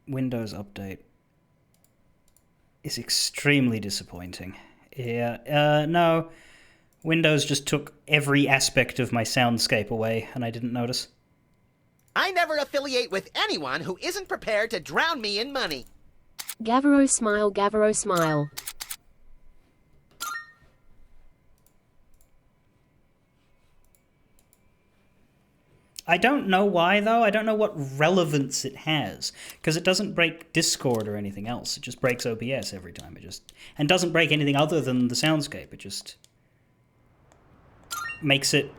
Windows Update is extremely disappointing. Yeah, no. Windows just took every aspect of my soundscape away, and I didn't notice. I never affiliate with anyone who isn't prepared to drown me in money. Gavro smile, Gavro smile. I don't know why, though. I don't know what relevance it has, because it doesn't break Discord or anything else. It just breaks OBS every time. And doesn't break anything other than the soundscape. It just makes it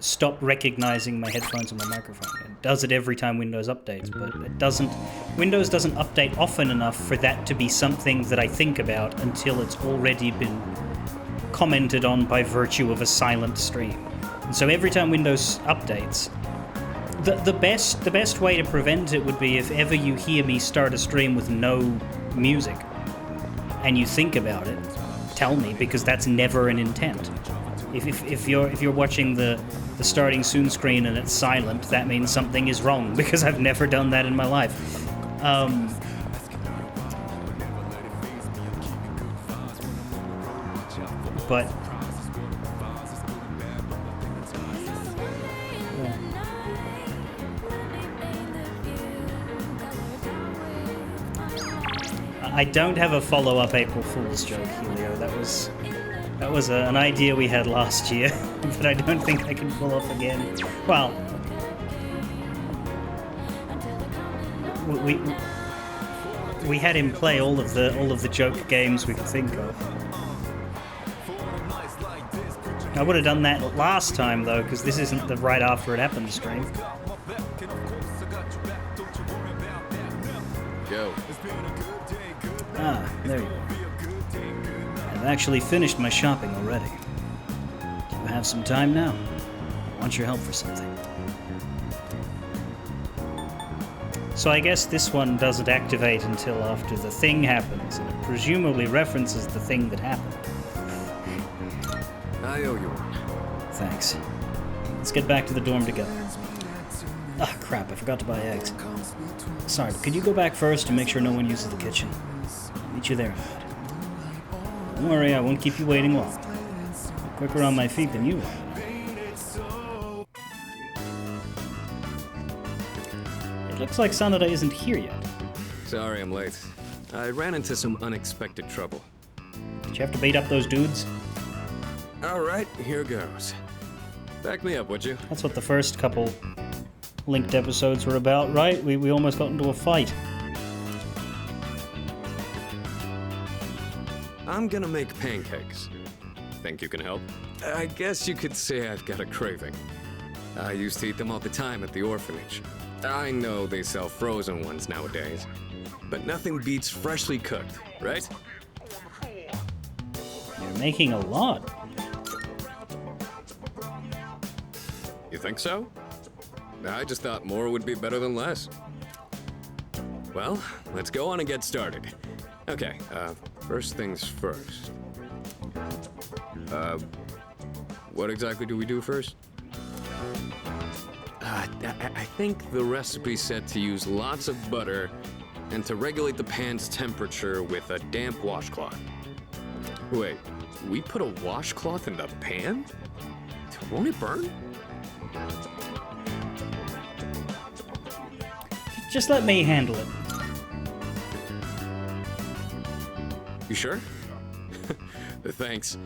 stop recognizing my headphones and my microphone. It does it every time Windows updates, but it doesn't. Windows doesn't update often enough for that to be something that I think about until it's already been commented on by virtue of a silent stream. And so every time Windows updates, the best way to prevent it would be if ever you hear me start a stream with no music and you think about it, tell me, because that's never an intent. If you're watching the starting soon screen and it's silent, that means something is wrong, because I've never done that in my life. But I don't have a follow-up April Fool's joke, Helio. That was an idea we had last year, but I don't think I can pull off again. Well, we had him play all of the joke games we could think of. I would have done that last time though, because this isn't the right after it happened stream. Go. Ah, there you are. I've actually finished my shopping already. Do you have some time now? I want your help for something. So I guess this one doesn't activate until after the thing happens, and it presumably references the thing that happened. I owe you one. Thanks. Let's get back to the dorm together. Ah, crap, I forgot to buy eggs. Sorry, but could you go back first and make sure no one uses the kitchen? I'll meet you there. Don't worry, I won't keep you waiting long. I'm quicker on my feet than you are. It looks like Sanada isn't here yet. Sorry I'm late. I ran into some unexpected trouble. Did you have to beat up those dudes? Alright, here goes. Back me up, would you? That's what the first couple linked episodes were about, right? We almost got into a fight. I'm gonna make pancakes. Think you can help? I guess you could say I've got a craving. I used to eat them all the time at the orphanage. I know they sell frozen ones nowadays, but nothing beats freshly cooked, right? You're making a lot. You think so? I just thought more would be better than less. Well, let's go on and get started. Okay, first things first. What exactly do we do first? I think the recipe said to use lots of butter and to regulate the pan's temperature with a damp washcloth. Wait, we put a washcloth in the pan? Won't it burn? Just let me handle it. You sure? Thanks.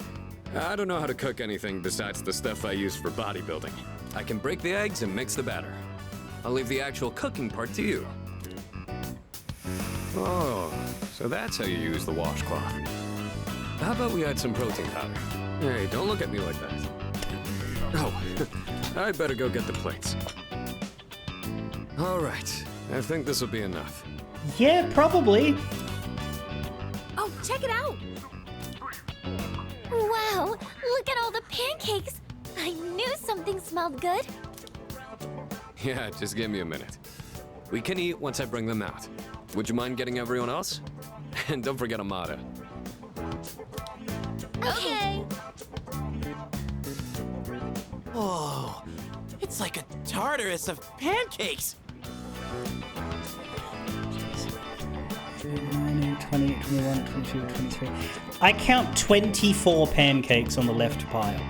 I don't know how to cook anything besides the stuff I use for bodybuilding. I can break the eggs and mix the batter. I'll leave the actual cooking part to you. Oh, so that's how you use the washcloth. How about we add some protein powder? Hey, don't look at me like that. Oh, I better go get the plates. All right, I think this will be enough. Yeah, probably. Oh, check it out! Wow, look at all the pancakes! I knew something smelled good. Yeah, just give me a minute. We can eat once I bring them out. Would you mind getting everyone else? And don't forget Amada. Okay. Whoa, it's like a Tartarus of pancakes. 19, 20, 21, 22, 23. I count 24 pancakes on the left pile.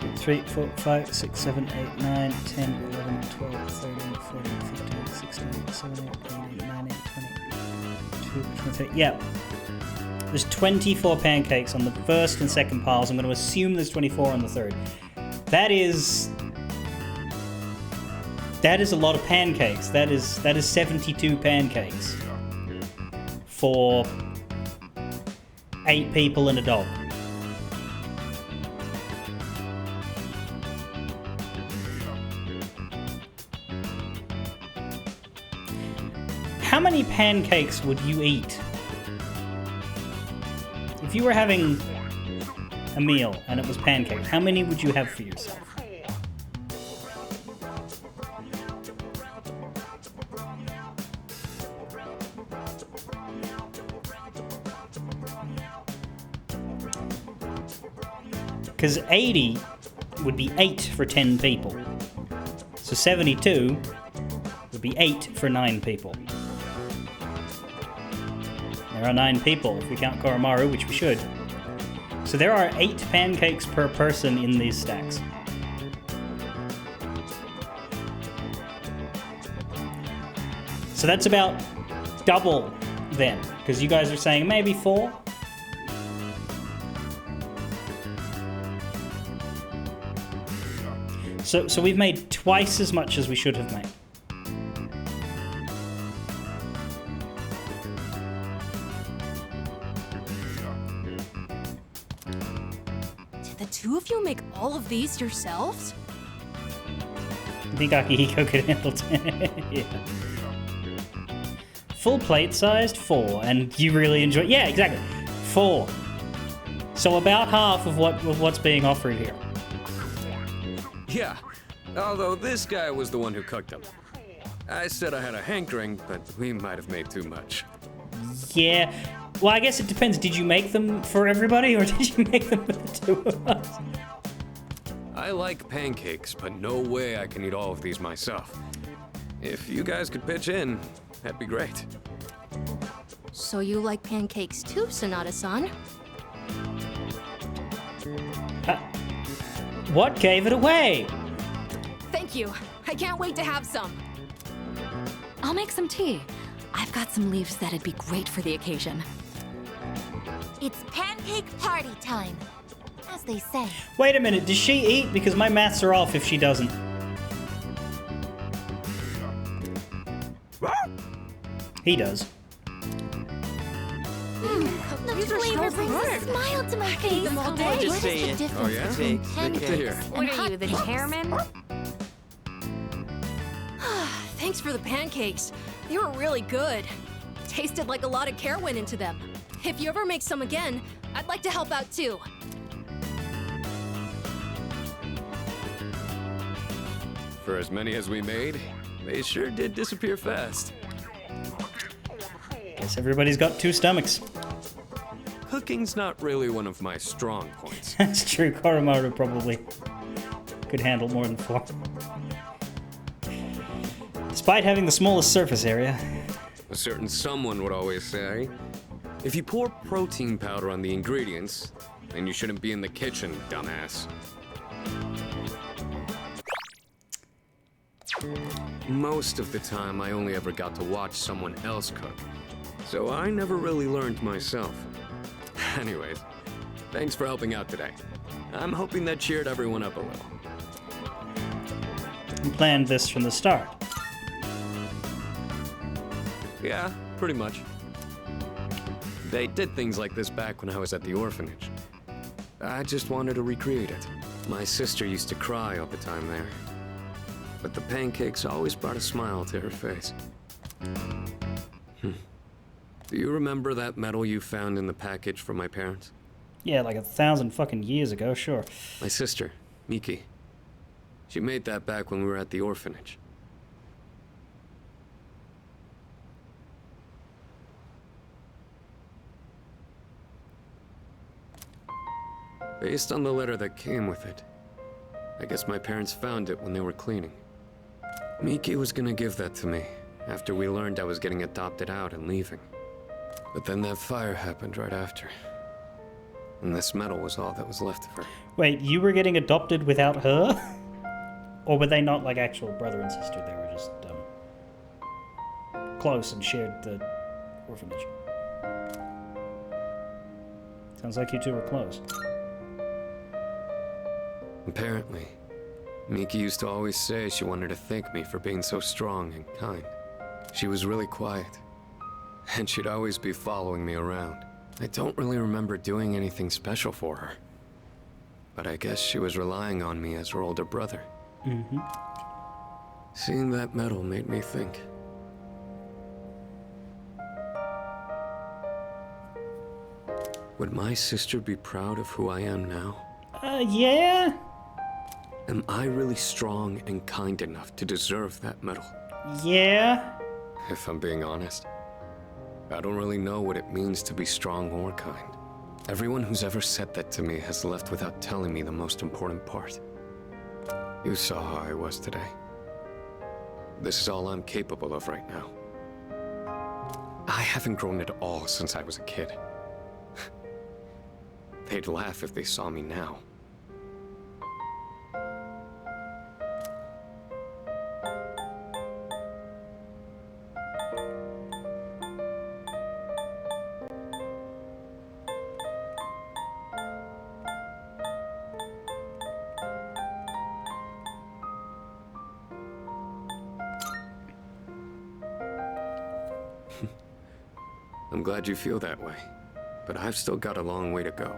2, 3, 4, 5, 6, 7, 8, 9, 10, 11, 12, 13, 14, 15, 16, 17, 18, 19, 20, 22, 23. Yeah. There's 24 pancakes on the first and second piles. I'm going to assume there's 24 on the third. That is a lot of pancakes. That is 72 pancakes for 8 people and a dog. How many pancakes would you eat if you were having a meal and it was pancakes? How many would you have for yourself? Because 80 would be 8 for 10 people. So 72 would be 8 for 9 people. There are 9 people if we count Koromaru, which we should. So there are 8 pancakes per person in these stacks. So that's about double then, because you guys are saying maybe 4. So we've made twice as much as we should have made. Did the two of you make all of these yourselves? I think Akihiko could handle 10. Yeah. Full plate sized 4, and you really enjoy. Yeah, exactly. 4. So about half of what's being offered here. Yeah, although this guy was the one who cooked them. I said I had a hankering, but we might have made too much. Yeah. Well, I guess it depends. Did you make them for everybody, or did you make them for the two of us? I like pancakes, but no way I can eat all of these myself. If you guys could pitch in, that'd be great. So you like pancakes too, Sonata-san? What gave it away? Thank you. I can't wait to have some. I'll make some tea. I've got some leaves that'd be great for the occasion. It's pancake party time, as they say. Wait a minute, does she eat? Because my maths are off if she doesn't. He does. The flavor brings a smile to my face. them all day. What is Just say the it. difference Oh, yeah? between Good to pancakes hear. and What are hot you, the cakes? chairman? Thanks for the pancakes. They were really good. Tasted like a lot of care went into them. If you ever make some again, I'd like to help out too. For as many as we made, they sure did disappear fast. Guess everybody's got 2 stomachs. Cooking's not really one of my strong points. That's true. Koromaru probably could handle more than 4. Despite having the smallest surface area. A certain someone would always say, if you pour protein powder on the ingredients, then you shouldn't be in the kitchen, dumbass. Most of the time, I only ever got to watch someone else cook, so I never really learned myself. Anyways, thanks for helping out today. I'm hoping that cheered everyone up a little. We planned this from the start. Yeah, pretty much. They did things like this back when I was at the orphanage. I just wanted to recreate it. My sister used to cry all the time there. But the pancakes always brought a smile to her face. Do you remember that medal you found in the package from my parents? Yeah, like 1,000 fucking years ago, sure. My sister, Miki. She made that back when we were at the orphanage. Based on the letter that came with it, I guess my parents found it when they were cleaning. Miki was gonna give that to me, after we learned I was getting adopted out and leaving. But then that fire happened right after. And this medal was all that was left of her. Wait, you were getting adopted without her? Or were they not like actual brother and sister? They were just close and shared the orphanage. Sounds like you two were close. Apparently. Miki used to always say she wanted to thank me for being so strong and kind. She was really quiet. And she'd always be following me around. I don't really remember doing anything special for her. But I guess she was relying on me as her older brother. Mm-hmm. Seeing that medal made me think. Would my sister be proud of who I am now? Yeah? Am I really strong and kind enough to deserve that medal? Yeah? If I'm being honest, I don't really know what it means to be strong or kind. Everyone who's ever said that to me has left without telling me the most important part. You saw how I was today. This is all I'm capable of right now. I haven't grown at all since I was a kid. They'd laugh if they saw me now. I'm glad you feel that way, but I've still got a long way to go.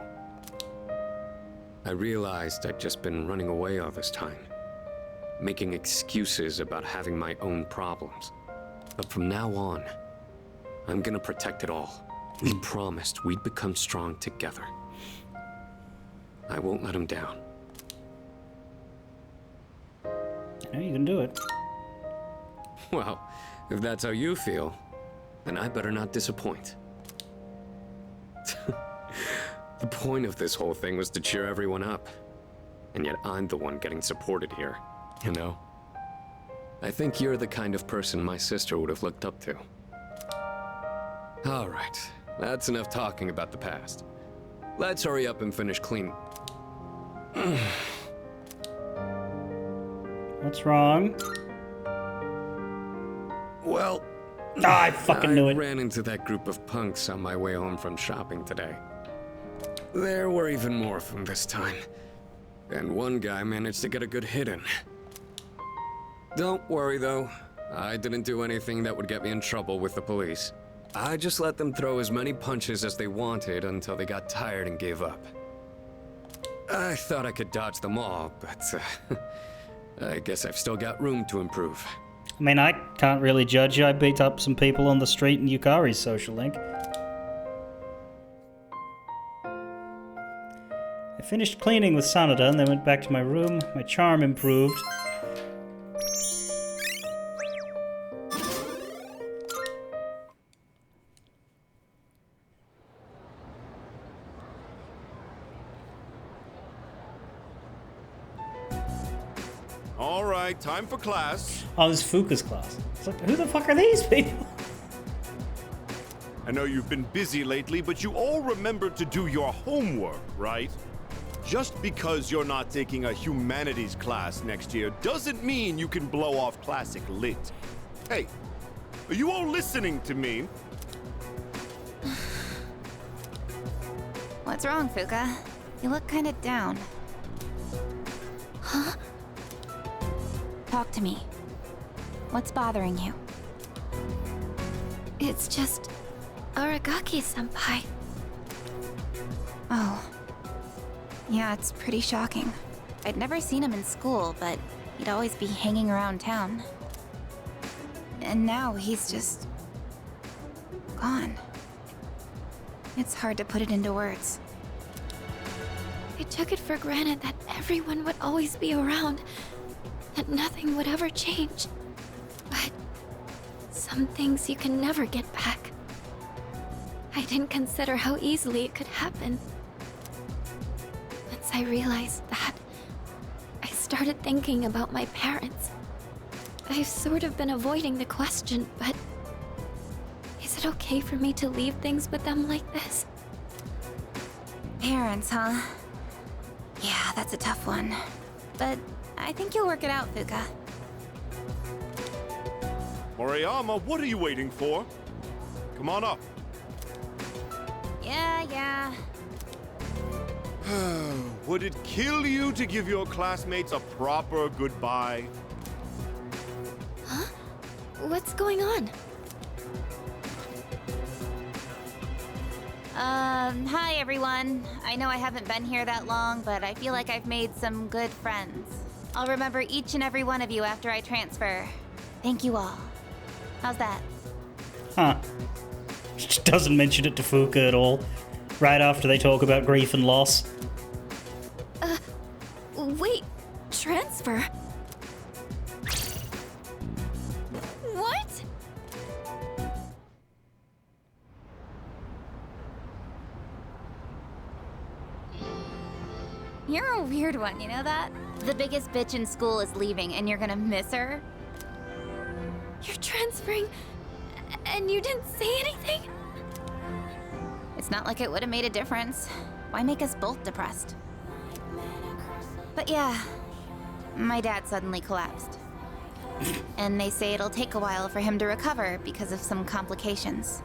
I realized I'd just been running away all this time, making excuses about having my own problems. But from now on, I'm gonna protect it all. We promised we'd become strong together. I won't let him down. I know you can do it. Well, if that's how you feel, then I better not disappoint. The point of this whole thing was to cheer everyone up. And yet I'm the one getting supported here, you know? I think you're the kind of person my sister would have looked up to. All right, that's enough talking about the past. Let's hurry up and finish cleaning. What's wrong? Well, I fucking knew it. I ran into that group of punks on my way home from shopping today. There were even more of them this time. And one guy managed to get a good hit in. Don't worry though, I didn't do anything that would get me in trouble with the police. I just let them throw as many punches as they wanted until they got tired and gave up. I thought I could dodge them all, but I guess I've still got room to improve. I mean, I can't really judge you. I beat up some people on the street in Yukari's social link. I finished cleaning with Sanada and then went back to my room. My charm improved. All right, time for class. Oh, this is Fuka's class. It's like, who the fuck are these people? I know you've been busy lately, but you all remembered to do your homework, right? Just because you're not taking a humanities class next year doesn't mean you can blow off classic lit. Hey, are you all listening to me? What's wrong, Fuka? You look kind of down. Huh? Talk to me. What's bothering you? It's just Aragaki-senpai. Oh. Yeah, it's pretty shocking. I'd never seen him in school, but he'd always be hanging around town. And now he's just gone. It's hard to put it into words. I took it for granted that everyone would always be around, that nothing would ever change. But some things you can never get back. I didn't consider how easily it could happen. I realized that, I started thinking about my parents. I've sort of been avoiding the question, but is it okay for me to leave things with them like this? Parents, huh? Yeah, that's a tough one. But I think you'll work it out, Fuka. Moriyama, what are you waiting for? Come on up. Yeah. Would it kill you to give your classmates a proper goodbye? Huh? What's going on? Hi everyone. I know I haven't been here that long, but I feel like I've made some good friends. I'll remember each and every one of you after I transfer. Thank you all. How's that? Huh. She doesn't mention it to Fuka at all. Right after they talk about grief and loss. Wait, transfer? What? You're a weird one, you know that? The biggest bitch in school is leaving and you're gonna miss her? You're transferring, and you didn't say anything? It's not like it would have made a difference. Why make us both depressed? But yeah, my dad suddenly collapsed. And they say it'll take a while for him to recover because of some complications.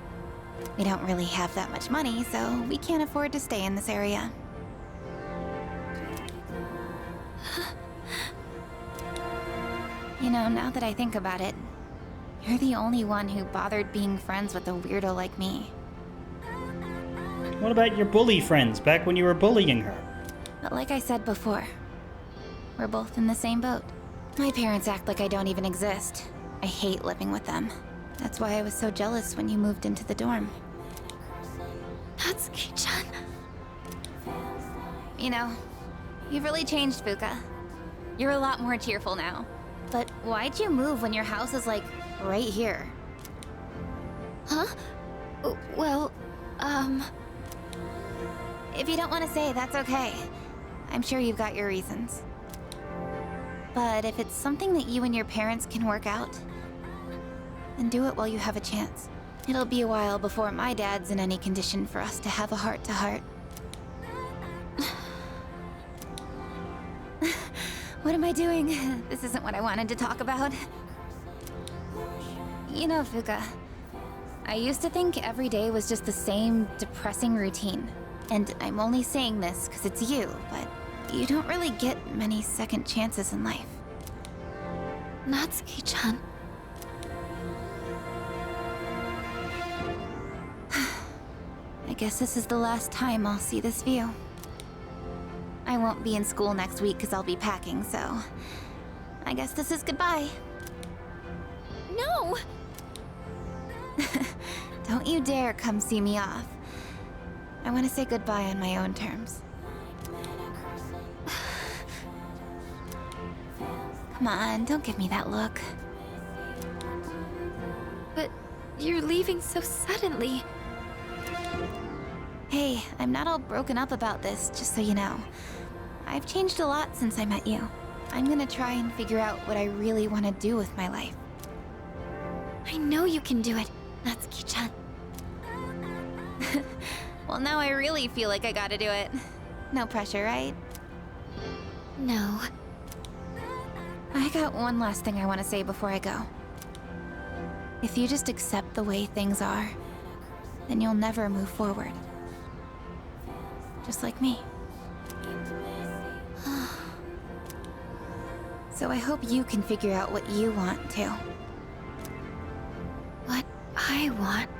We don't really have that much money, so we can't afford to stay in this area. You know, now that I think about it, you're the only one who bothered being friends with a weirdo like me. What about your bully friends back when you were bullying her? But like I said before, we're both in the same boat. My parents act like I don't even exist. I hate living with them. That's why I was so jealous when you moved into the dorm. Natsuki-chan. You know, you've really changed, Fuka. You're a lot more cheerful now. But why'd you move when your house is, like, right here? Huh? Well, If you don't want to say, that's okay. I'm sure you've got your reasons. But if it's something that you and your parents can work out, then do it while you have a chance. It'll be a while before my dad's in any condition for us to have a heart-to-heart. What am I doing? This isn't what I wanted to talk about. You know, Fuka, I used to think every day was just the same depressing routine. And I'm only saying this because it's you, but you don't really get many second chances in life. Natsuki-chan. I guess this is the last time I'll see this view. I won't be in school next week because I'll be packing, so I guess this is goodbye. No! Don't you dare come see me off. I want to say goodbye on my own terms. Come on, don't give me that look. But you're leaving so suddenly. Hey, I'm not all broken up about this, just so you know. I've changed a lot since I met you. I'm gonna try and figure out what I really want to do with my life. I know you can do it, Natsuki-chan. Well, now I really feel like I gotta do it. No pressure, right? No. I got one last thing I want to say before I go. If you just accept the way things are, then you'll never move forward. Just like me. So I hope you can figure out what you want too. What I want...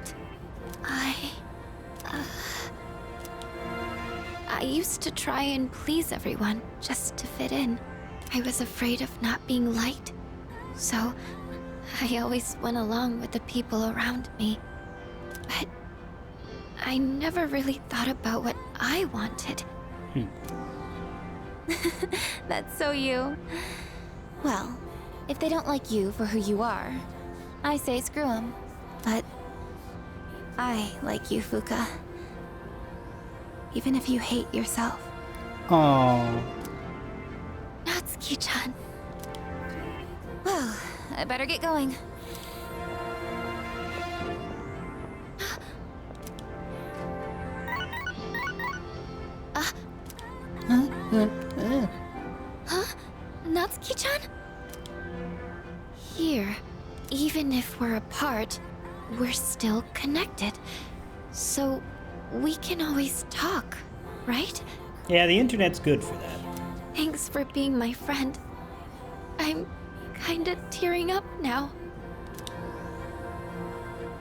I used to try and please everyone, just to fit in. I was afraid of not being liked. So, I always went along with the people around me. But I never really thought about what I wanted. That's so you. Well, if they don't like you for who you are, I say screw them. But I like you, Fuka. Even if you hate yourself. Aww. Natsuki-chan. Well, I better get going. Huh? Natsuki-chan? Here, even if we're apart, we're still connected. So, we can always talk, right? Yeah, the internet's good for that. Thanks for being my friend. I'm kinda tearing up now.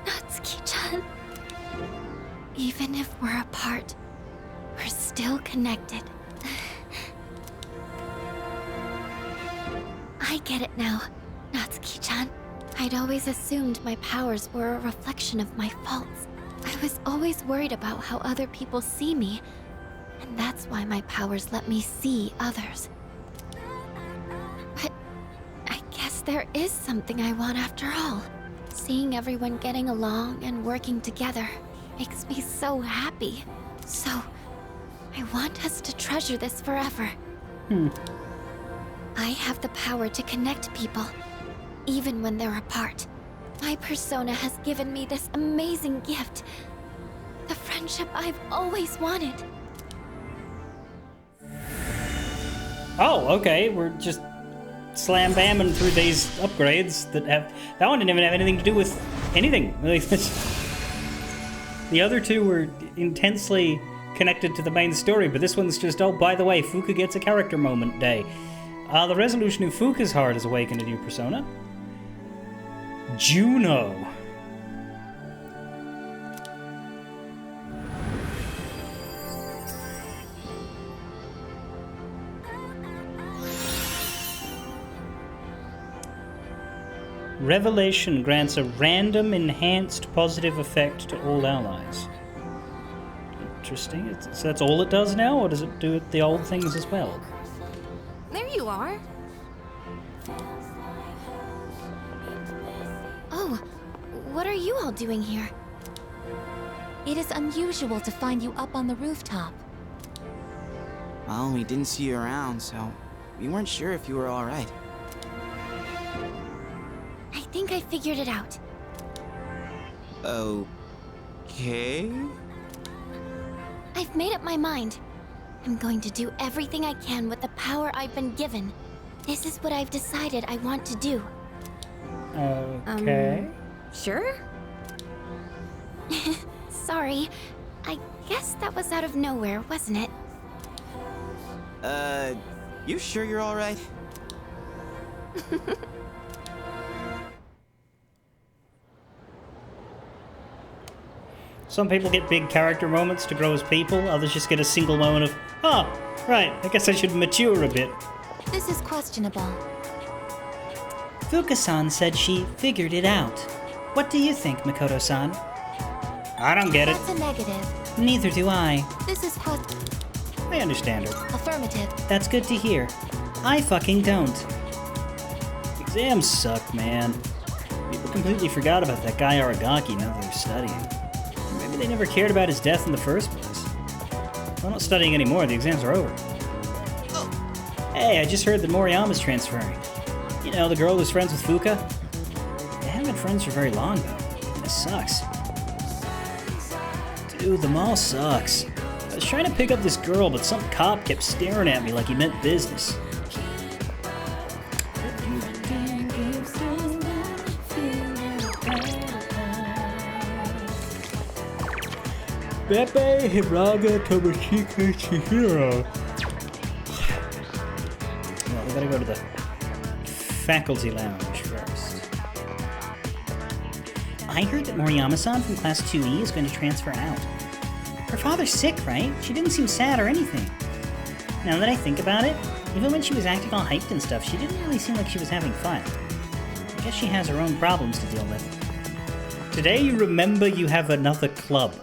Natsuki-chan. Even if we're apart, we're still connected. I get it now, Natsuki-chan. I'd always assumed my powers were a reflection of my faults. I was always worried about how other people see me, and that's why my powers let me see others. But I guess there is something I want after all. Seeing everyone getting along and working together makes me so happy. So, I want us to treasure this forever. I have the power to connect people, even when they're apart. My persona has given me this amazing gift. The friendship I've always wanted. Oh, okay. We're just slam-bamming through these upgrades that have... That one didn't even have anything to do with anything. The other two were intensely connected to the main story, but this one's just, oh, by the way, Fuuka gets a character moment day. The resolution of Fuuka's heart has awakened a new persona. Juno. Revelation grants a random enhanced positive effect to all allies. Interesting. So that's all it does now, or does it do the old things as well? There you are. Oh, what are you all doing here? It is unusual to find you up on the rooftop. Well, we didn't see you around, so we weren't sure if you were all right. I think I figured it out. Okay? I've made up my mind. I'm going to do everything I can with the power I've been given. This is what I've decided I want to do. Okay. Sure? Sorry. I guess that was out of nowhere, wasn't it? You sure you're all right? Some people get big character moments to grow as people, others just get a single moment of, oh, right, I guess I should mature a bit. This is questionable. Fuuka-san said she figured it out. What do you think, Makoto-san? I don't get it. That's a negative. Neither do I. This is I understand her. affirmative. That's good to hear. I fucking don't. Exams suck, man. People completely forgot about that guy Aragaki now that they're studying. Maybe they never cared about his death in the first place. I'm not studying anymore, the exams are over. Hey, I just heard that Moriyama's transferring. You know, the girl who's friends with Fuuka? They haven't been friends for very long, though. This sucks. Dude, the mall sucks. I was trying to pick up this girl, but some cop kept staring at me like he meant business. Beppe Hiraga Tomoshika Chihiro. Well, we gotta go to the faculty lounge first. I heard that Moriyama-san from Class 2E is going to transfer out. Her father's sick, right? She didn't seem sad or anything. Now that I think about it, even when she was acting all hyped and stuff, she didn't really seem like she was having fun. I guess she has her own problems to deal with. Today you remember you have another club.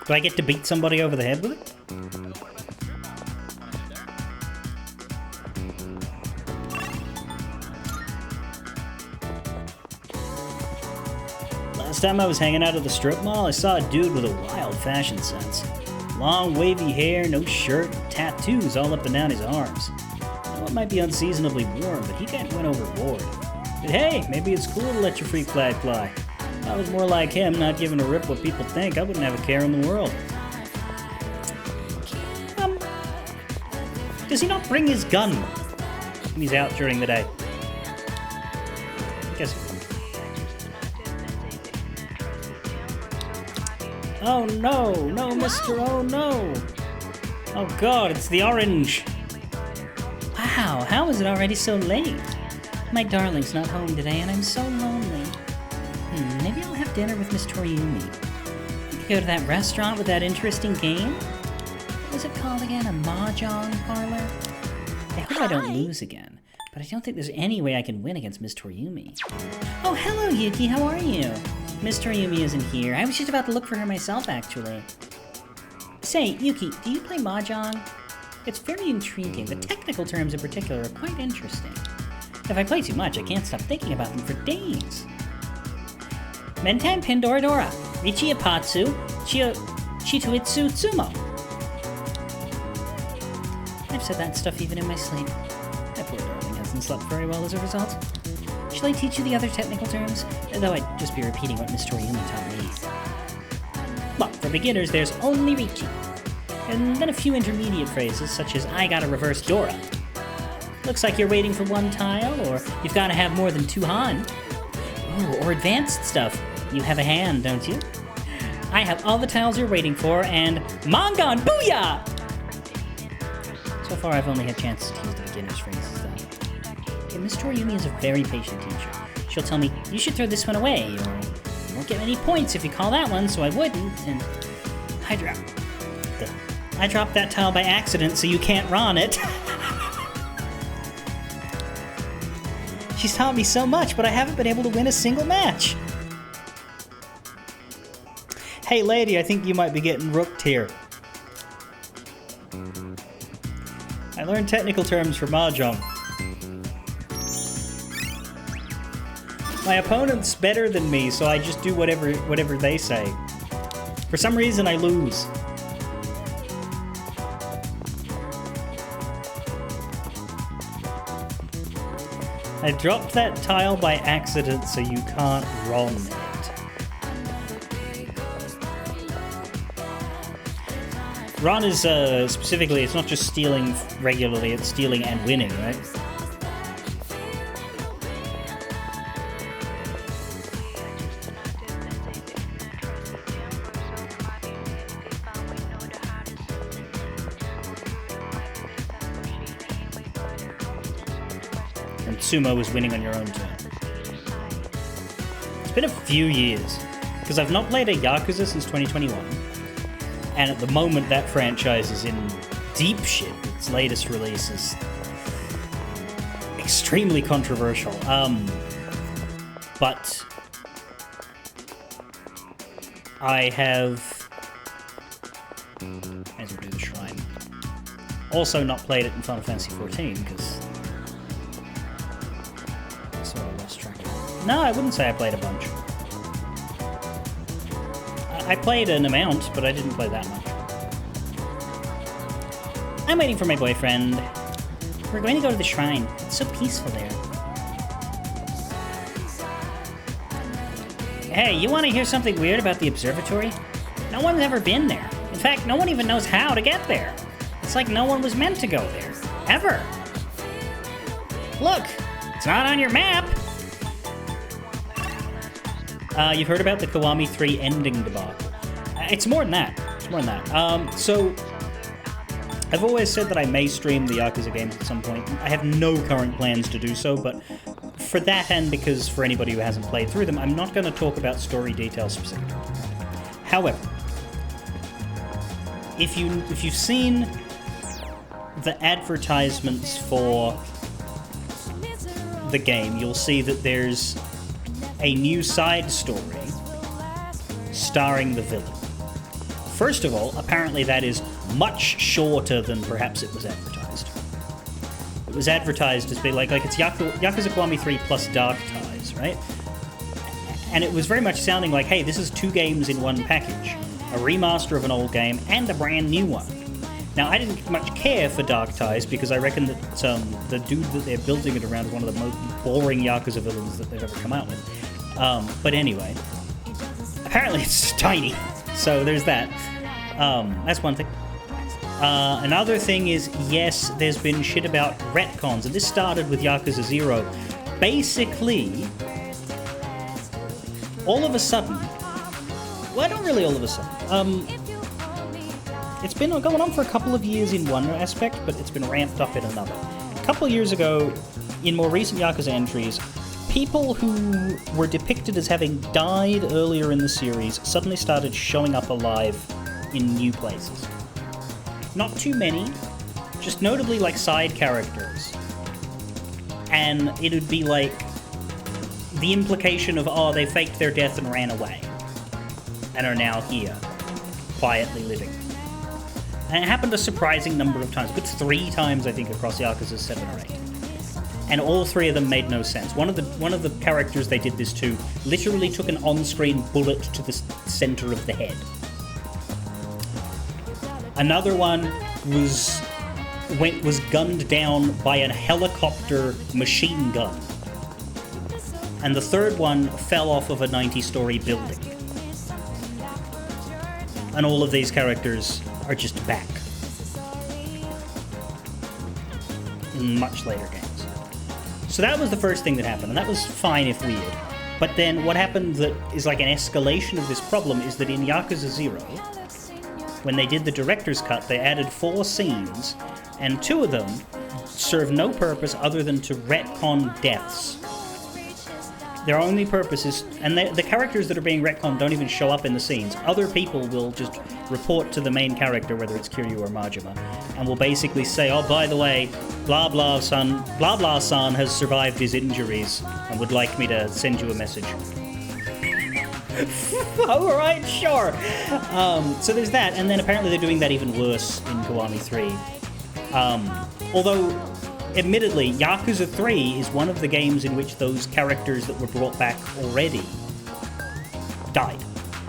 Do I get to beat somebody over the head with it? Last time I was hanging out at the strip mall, I saw a dude with a wild fashion sense. Long wavy hair, no shirt, and tattoos all up and down his arms. Well, it might be unseasonably warm, but he can't win overboard. But hey, maybe it's cool to let your freak flag fly. If I was more like him, not giving a rip what people think, I wouldn't have a care in the world. Does he not bring his gun when he's out during the day? I guess he won't. Oh no, no, mister, oh no. Oh god, it's the orange. Wow, how is it already so late? My darling's not home today and I'm so lonely. Maybe I'll have dinner with Miss Toriumi. We could go to that restaurant with that interesting game. What was it called again? A mahjong parlor? I hope I don't lose again, but I don't think there's any way I can win against Miss Toriumi. Oh, hello, Yuki. How are you? Miss Toriumi isn't here. I was just about to look for her myself, actually. Say, Yuki, do you play mahjong? It's very intriguing. The technical terms in particular are quite interesting. If I play too much, I can't stop thinking about them for days. Menten Pindoradora, Richi Apatsu, Chituitsu Tsumo. I've said that stuff even in my sleep. My poor darling hasn't slept very well as a result. Shall I teach you the other technical terms? Though I'd just be repeating what Miss Toriumi taught me. Well, for beginners, there's only Richi. And then a few intermediate phrases, such as I got a reverse Dora. Looks like you're waiting for one tile, or you've got to have more than two Han. Oh, or advanced stuff. You have a hand, don't you? I have all the tiles you're waiting for, and Mangon Booyah! So far, I've only had chances to use the beginner's phrases, though. Yeah, Miss Toriumi is a very patient teacher. She'll tell me, you should throw this one away, or you won't get any points if you call that one, so I wouldn't, and I dropped that tile by accident, so you can't ron it. She's taught me so much, but I haven't been able to win a single match. Hey lady, I think you might be getting rooked here. I learned technical terms for mahjong. My opponent's better than me, so I just do whatever they say. For some reason, I lose. I dropped that tile by accident, so you can't ron it. Ron is, specifically, it's not just stealing regularly, it's stealing and winning, right? And Sumo is winning on your own turn. It's been a few years, because I've not played a Yakuza since 2021. And at the moment, that franchise is in deep shit. Its latest release is extremely controversial. But I have, as we do the shrine, also not played it in Final Fantasy XIV because I sort of lost track of it. No, I wouldn't say I played a bunch. I played an amount, but I didn't play that much. I'm waiting for my boyfriend. We're going to go to the shrine. It's so peaceful there. Hey, you want to hear something weird about the observatory? No one's ever been there. In fact, no one even knows how to get there. It's like no one was meant to go there. Ever. Look, it's not on your map. You've heard about the Kiwami 3 ending debacle. It's more than that. It's more than that. So, I've always said that I may stream the Yakuza games at some point. I have no current plans to do so, but for that and because for anybody who hasn't played through them, I'm not going to talk about story details specifically. However, if you've seen the advertisements for the game, you'll see that there's a new side story starring the villain. First of all, apparently that is much shorter than perhaps it was advertised. It was advertised as being like it's Yakuza Kiwami 3 plus Dark Ties, right? And it was very much sounding like, hey, this is two games in one package. A remaster of an old game and a brand new one. Now, I didn't much care for Dark Ties because I reckon that the dude that they're building it around is one of the most boring Yakuza villains that they've ever come out with. But anyway, apparently it's tiny, so there's that. That's one thing. Another thing is, yes, there's been shit about retcons, and this started with Yakuza 0. Basically, all of a sudden, well, not really all of a sudden, it's been going on for a couple of years in one aspect, but it's been ramped up in another. A couple of years ago, in more recent Yakuza entries, people who were depicted as having died earlier in the series suddenly started showing up alive in new places. Not too many, just notably like side characters. And it would be like the implication of, oh, they faked their death and ran away. And are now here, quietly living. And it happened a surprising number of times, but 3 times, I think, across Yakuza 7 or 8. And all 3 of them made no sense. One of the characters they did this to literally took an on-screen bullet to the center of the head. Another one was gunned down by a helicopter machine gun. And the third one fell off of a 90-story building. And all of these characters are just back in much later games. So that was the first thing that happened, and that was fine if weird. But then what happened that is like an escalation of this problem is that in Yakuza 0, when they did the director's cut, they added 4 scenes, and 2 of them serve no purpose other than to retcon deaths. Their only purpose is, and the characters that are being retconned don't even show up in the scenes. Other people will just report to the main character, whether it's Kiryu or Majima, and will basically say, oh, by the way, blah blah son has survived his injuries and would like me to send you a message. Alright, sure. So there's that, and then apparently they're doing that even worse in Kiwami 3. Although, admittedly, Yakuza 3 is one of the games in which those characters that were brought back already died.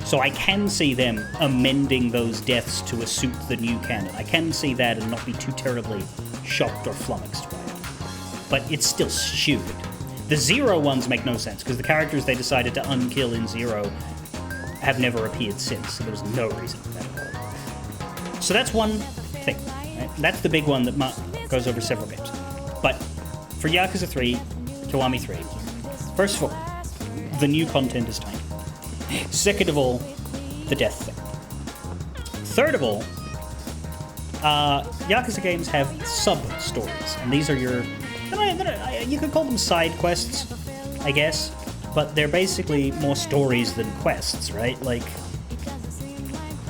So I can see them amending those deaths to suit the new canon. I can see that and not be too terribly shocked or flummoxed by it. But it's still stupid. The 0 ones make no sense, because the characters they decided to unkill in 0 have never appeared since, so there was no reason for that at all. So that's one thing. Right? That's the big one that goes over several games. But for Yakuza 3, Kiwami 3, first of all, the new content is tiny. Second of all, the death thing. Third of all, Yakuza games have sub-stories, and these are your... you could call them side quests, I guess, but they're basically more stories than quests, right? Like,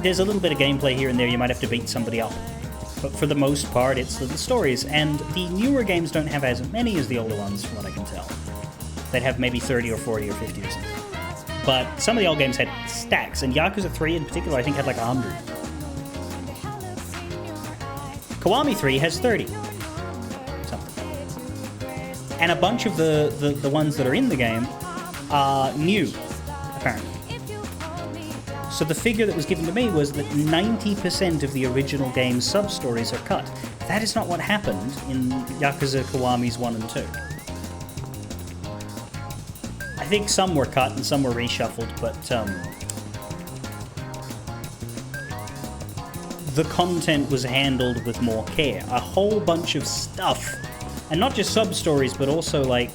there's a little bit of gameplay here and there, you might have to beat somebody up. But for the most part, it's little stories, and the newer games don't have as many as the older ones, from what I can tell. They'd have maybe 30 or 40 or 50 or something. But some of the old games had stacks, and Yakuza 3 in particular, I think, had like 100. Kiwami 3 has 30. Something. And a bunch of the ones that are in the game are new, apparently. So the figure that was given to me was that 90% of the original game's sub-stories are cut. That is not what happened in Yakuza Kiwami's 1 and 2. I think some were cut and some were reshuffled, but the content was handled with more care. A whole bunch of stuff, and not just sub-stories, but also like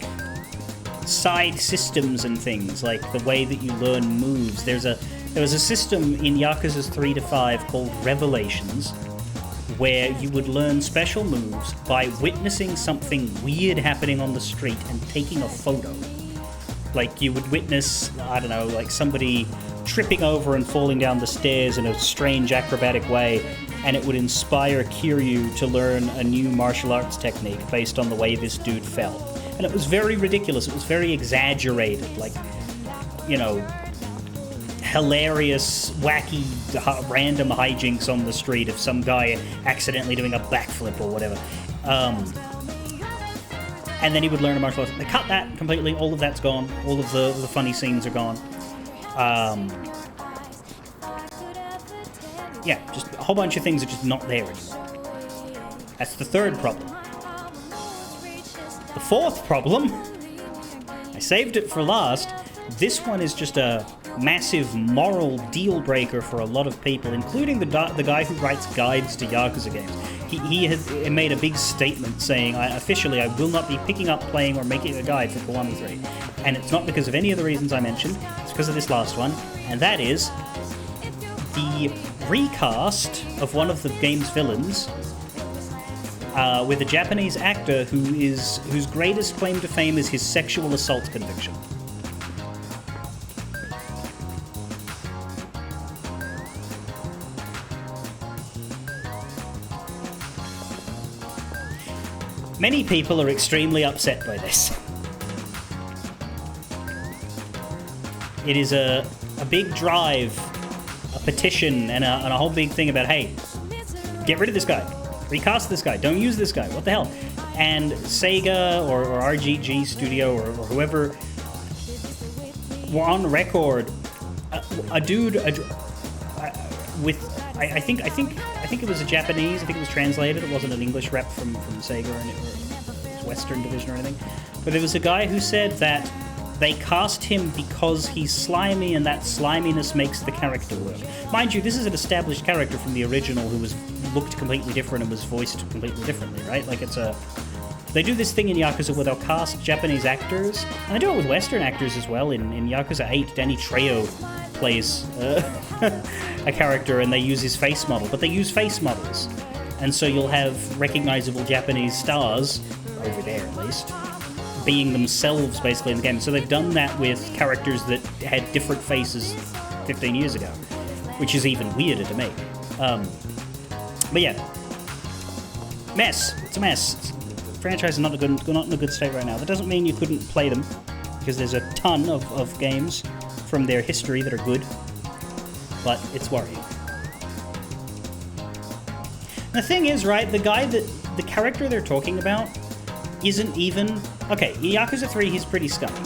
side systems and things, like the way that you learn moves. There was a system in Yakuza's 3 to 5 called Revelations, where you would learn special moves by witnessing something weird happening on the street and taking a photo. Like, you would witness, I don't know, like somebody tripping over and falling down the stairs in a strange acrobatic way, and it would inspire Kiryu to learn a new martial arts technique based on the way this dude fell. And it was very ridiculous, it was very exaggerated, like, you know, hilarious, wacky, random hijinks on the street of some guy accidentally doing a backflip or whatever. And then he would learn a martial arts. They cut that completely. All of that's gone. All of the funny scenes are gone. Yeah, just a whole bunch of things are just not there anymore. That's the third problem. The fourth problem, I saved it for last. This one is just a massive moral deal breaker for a lot of people, including the guy who writes guides to Yakuza games. He has made a big statement saying, officially, I will not be picking up, playing, or making a guide for Kiwami 3. And it's not because of any of the reasons I mentioned, it's because of this last one, and that is the recast of one of the game's villains with a Japanese actor whose greatest claim to fame is his sexual assault conviction. Many people are extremely upset by this. It is a big drive, a petition, and a whole big thing about, hey, get rid of this guy. Recast this guy. Don't use this guy. What the hell? And Sega or RGG Studio or whoever were on record. A dude with I think it was a Japanese. I think it was translated. It wasn't an English rep from Sega or Western Division or anything. But there was a guy who said that they cast him because he's slimy, and that sliminess makes the character work. Mind you, this is an established character from the original who looked completely different and was voiced completely differently, right? Like they do this thing in Yakuza where they'll cast Japanese actors, and they do it with Western actors as well. In Yakuza 8, Danny Trejo plays a character, and they use his face model, but they use face models, and so you'll have recognizable Japanese stars, over there at least, being themselves basically in the game. So they've done that with characters that had different faces 15 years ago, which is even weirder to me. But yeah, mess. It's a mess. The franchise is not in a good state right now. That doesn't mean you couldn't play them, because there's a ton of games from their history that are good, but it's worrying. The thing is, right, the character they're talking about isn't even... Okay, in Yakuza 3, he's pretty scummy.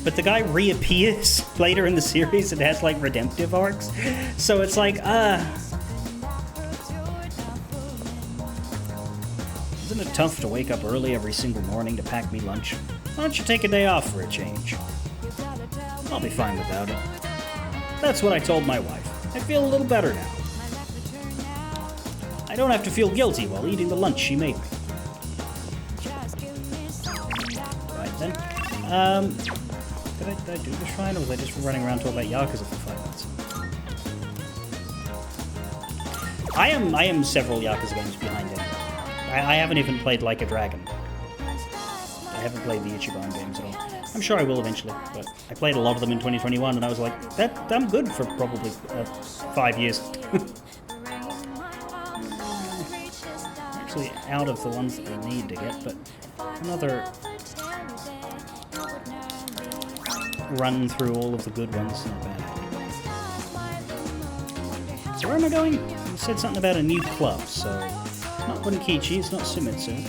But the guy reappears later in the series and has, like, redemptive arcs. So it's like, isn't it tough to wake up early every single morning to pack me lunch? Why don't you take a day off for a change? I'll be fine without it. That's what I told my wife. I feel a little better now. I don't have to feel guilty while eating the lunch she made me. Right then. Did I do the shrine, or was I just running around talking about Yakuza for 5 minutes? I am several Yakuza games behind him. I haven't even played Like a Dragon. I haven't played the Ichiban games at all. I'm sure I will eventually, but I played a lot of them in 2021, and I was like, I'm good for probably 5 years. Actually out of the ones that we need to get, but another run through all of the good ones, not bad. So where am I going? You said something about a new club, so not Bunkichi, it's not Sumitsu.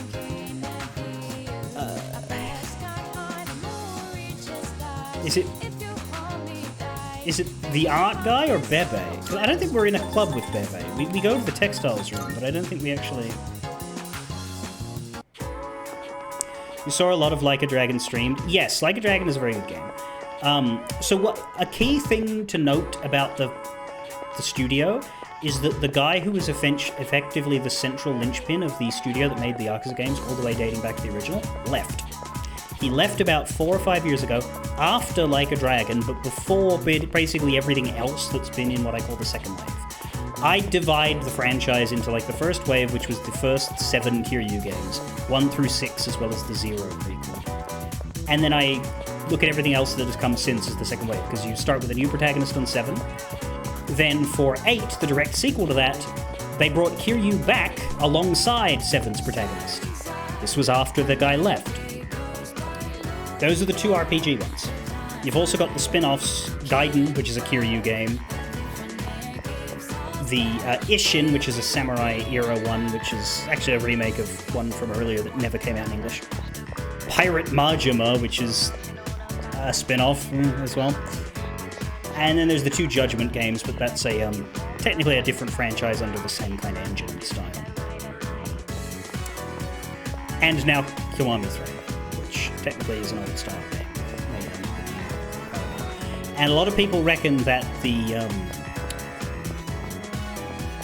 Is it the art guy or Bebe? Because I don't think we're in a club with Bebe. We go to the textiles room, but I don't think we actually... You saw a lot of Like a Dragon streamed. Yes, Like a Dragon is a very good game. So a key thing to note about the studio is that the guy who was effectively the central linchpin of the studio that made the Yakuza games, all the way dating back to the original, left. He left about 4 or 5 years ago, after Like a Dragon, but before basically everything else that's been in what I call the second wave. I divide the franchise into like the first wave, which was the first 7 Kiryu games, 1 through 6, as well as the Zero prequel. And then I look at everything else that has come since as the second wave, because you start with a new protagonist on 7. Then for 8, the direct sequel to that, they brought Kiryu back alongside 7's protagonist. This was after the guy left. Those are the 2 RPG ones. You've also got the spin-offs, Gaiden, which is a Kiryu game, the Ishin, which is a samurai-era one, which is actually a remake of one from earlier that never came out in English, Pirate Majima, which is a spin-off as well, and then there's the 2 Judgment games, but that's technically a different franchise under the same kind of engine and style. And now Kiwami 3, which technically is an old style game. And a lot of people reckon that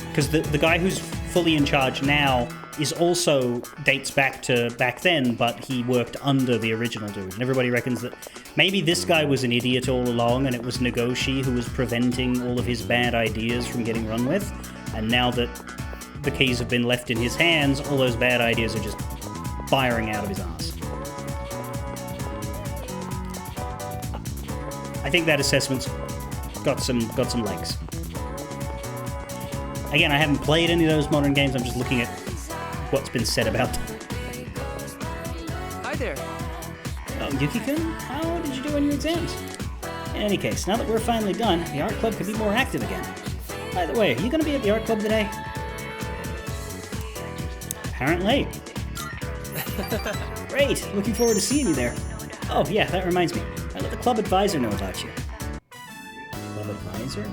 because the guy who's fully in charge now is also dates back to back then, but he worked under the original dude. And everybody reckons that maybe this guy was an idiot all along, and it was Nagoshi who was preventing all of his bad ideas from getting run with. And now that the keys have been left in his hands, all those bad ideas are just firing out of his ass. I think that assessment's got some legs. Again, I haven't played any of those modern games. I'm just looking at what's been said about them. Hi there. Oh, Yuki-kun, how did you do on your exams? In any case, now that we're finally done, the art club could be more active again. By the way, are you going to be at the art club today? Apparently. Great, looking forward to seeing you there. Oh yeah, that reminds me. I let the club advisor know about you. Club advisor?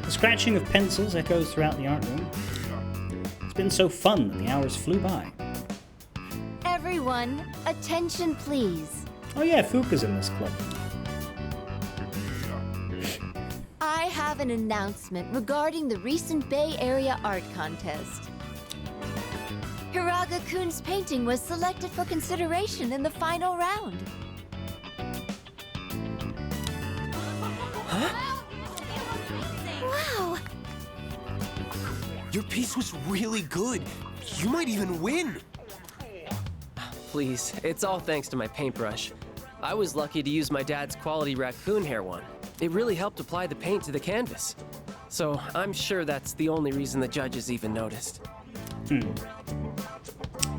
The scratching of pencils echoes throughout the art room. It's been so fun that the hours flew by. Everyone, attention please. Oh yeah, Fuka's in this club. I have an announcement regarding the recent Bay Area Art Contest. Hiraga-kun's painting was selected for consideration in the final round. Huh? Wow! Your piece was really good. You might even win. Please, it's all thanks to my paintbrush. I was lucky to use my dad's quality raccoon hair one. It really helped apply the paint to the canvas. So I'm sure that's the only reason the judges even noticed.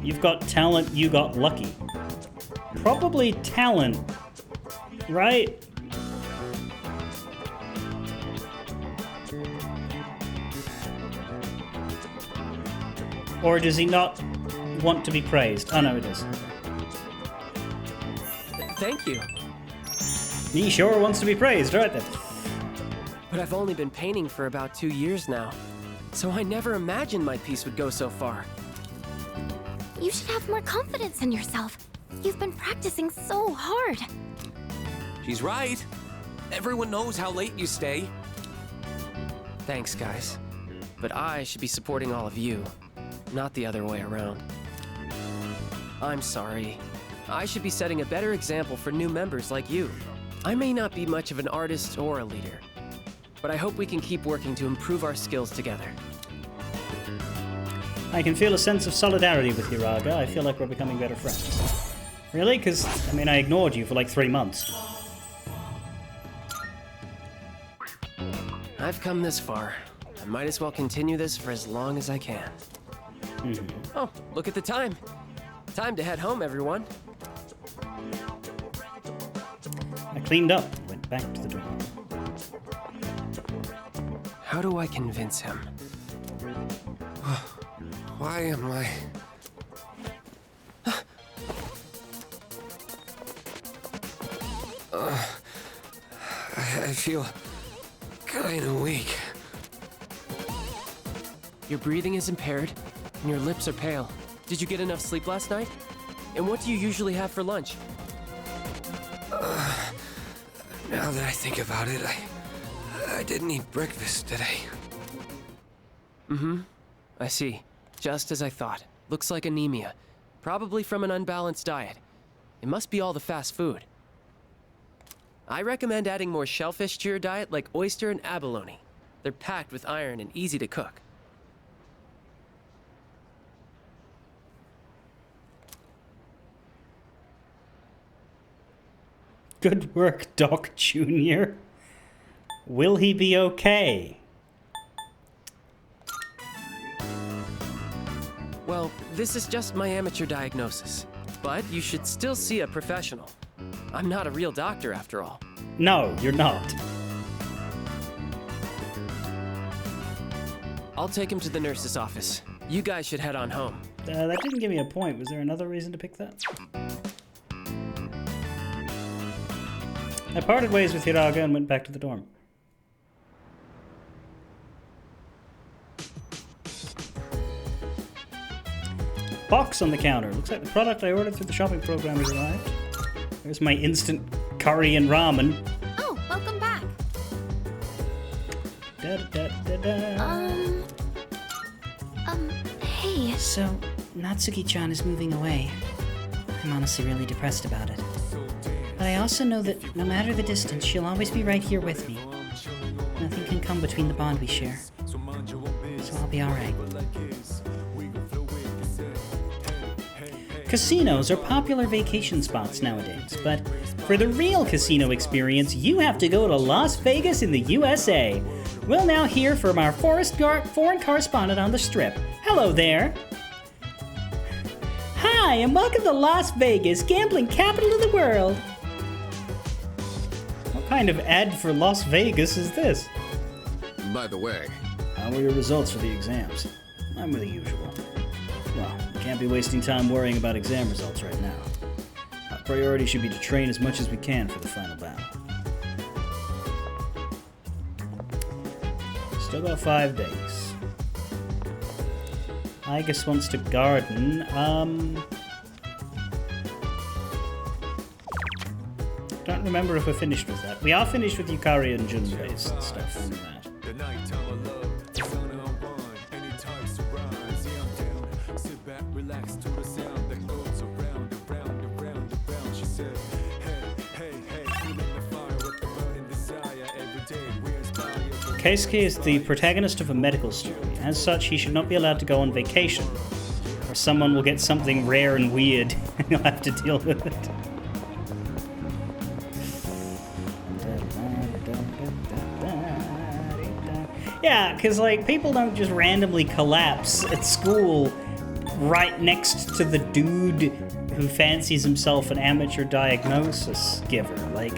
You've got talent, you got lucky. Probably talent, right? Or does he not want to be praised? Oh no, it is. Thank you. He sure wants to be praised, right then. But I've only been painting for about 2 years now, so I never imagined my piece would go so far. You should have more confidence in yourself. You've been practicing so hard. She's right. Everyone knows how late you stay. Thanks, guys. But I should be supporting all of you, not the other way around. I'm sorry. I should be setting a better example for new members like you. I may not be much of an artist or a leader, but I hope we can keep working to improve our skills together. I can feel a sense of solidarity with Hiraga. I feel like we're becoming better friends. Really? Because, I mean, I ignored you for like 3 months. I've come this far. I might as well continue this for as long as I can. Oh, look at the time. Time to head home, everyone. I cleaned up and went back to the dorm. How do I convince him? Why am I... I feel kinda weak. Your breathing is impaired, and your lips are pale. Did you get enough sleep last night? And what do you usually have for lunch? Now that I think about it, I didn't eat breakfast today. I see. Just as I thought. Looks like anemia. Probably from an unbalanced diet. It must be all the fast food. I recommend adding more shellfish to your diet, like oyster and abalone. They're packed with iron and easy to cook. Good work, Doc Jr. Will he be okay? Well, this is just my amateur diagnosis. But you should still see a professional. I'm not a real doctor, after all. No, you're not. I'll take him to the nurse's office. You guys should head on home. That didn't give me a point. Was there another reason to pick that? I parted ways with Hiraga and went back to the dorm. Box on the counter. Looks like the product I ordered through the shopping program has arrived. There's my instant curry and ramen. Oh, welcome back. Hey. So, Natsuki-chan is moving away. I'm honestly really depressed about it. But I also know that no matter the distance, she'll always be right here with me. Nothing can come between the bond we share. So I'll be alright. Casinos are popular vacation spots nowadays, but for the real casino experience, you have to go to Las Vegas in the USA. We'll now hear from our foreign correspondent on the Strip. Hello there. Hi, and welcome to Las Vegas, gambling capital of the world. What kind of ad for Las Vegas is this? By the way, how were your results for the exams? I'm with the usual. Well, we can't be wasting time worrying about exam results right now. Our priority should be to train as much as we can for the final battle. Still got 5 days. Igus wants to garden. Don't remember if we're finished with that. We are finished with Yukari and Junpei's stuff on that. Keisuke is the protagonist of a medical story. As such, he should not be allowed to go on vacation, or someone will get something rare and weird and he'll have to deal with it. Yeah, because, like, people don't just randomly collapse at school right next to the dude who fancies himself an amateur diagnosis giver. Like,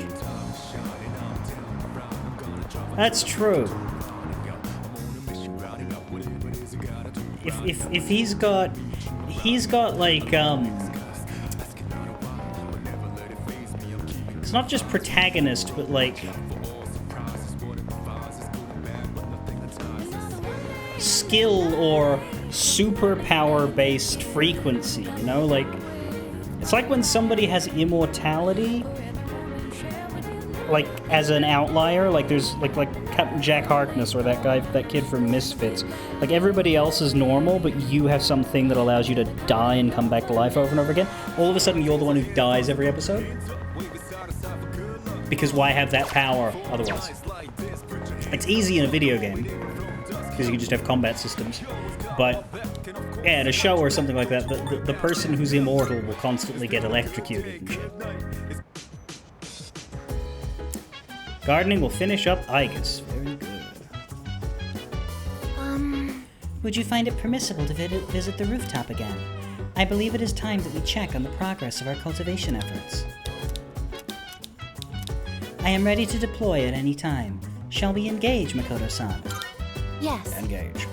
that's true. If he's got like, it's not just protagonist, but like skill or superpower based frequency, you know? Like, it's like when somebody has immortality, like as an outlier, like there's like Captain Jack Harkness or that kid from Misfits. Like, everybody else is normal, but you have something that allows you to die and come back to life over and over again. All of a sudden, you're the one who dies every episode. Because why have that power otherwise? It's easy in a video game, because you can just have combat systems. But yeah, in a show or something like that, the person who's immortal will constantly get electrocuted and shit. Gardening will finish up Igus. Very good. Would you find it permissible to visit the rooftop again? I believe it is time that we check on the progress of our cultivation efforts. I am ready to deploy at any time. Shall we engage, Makoto-san? Yes. Engage.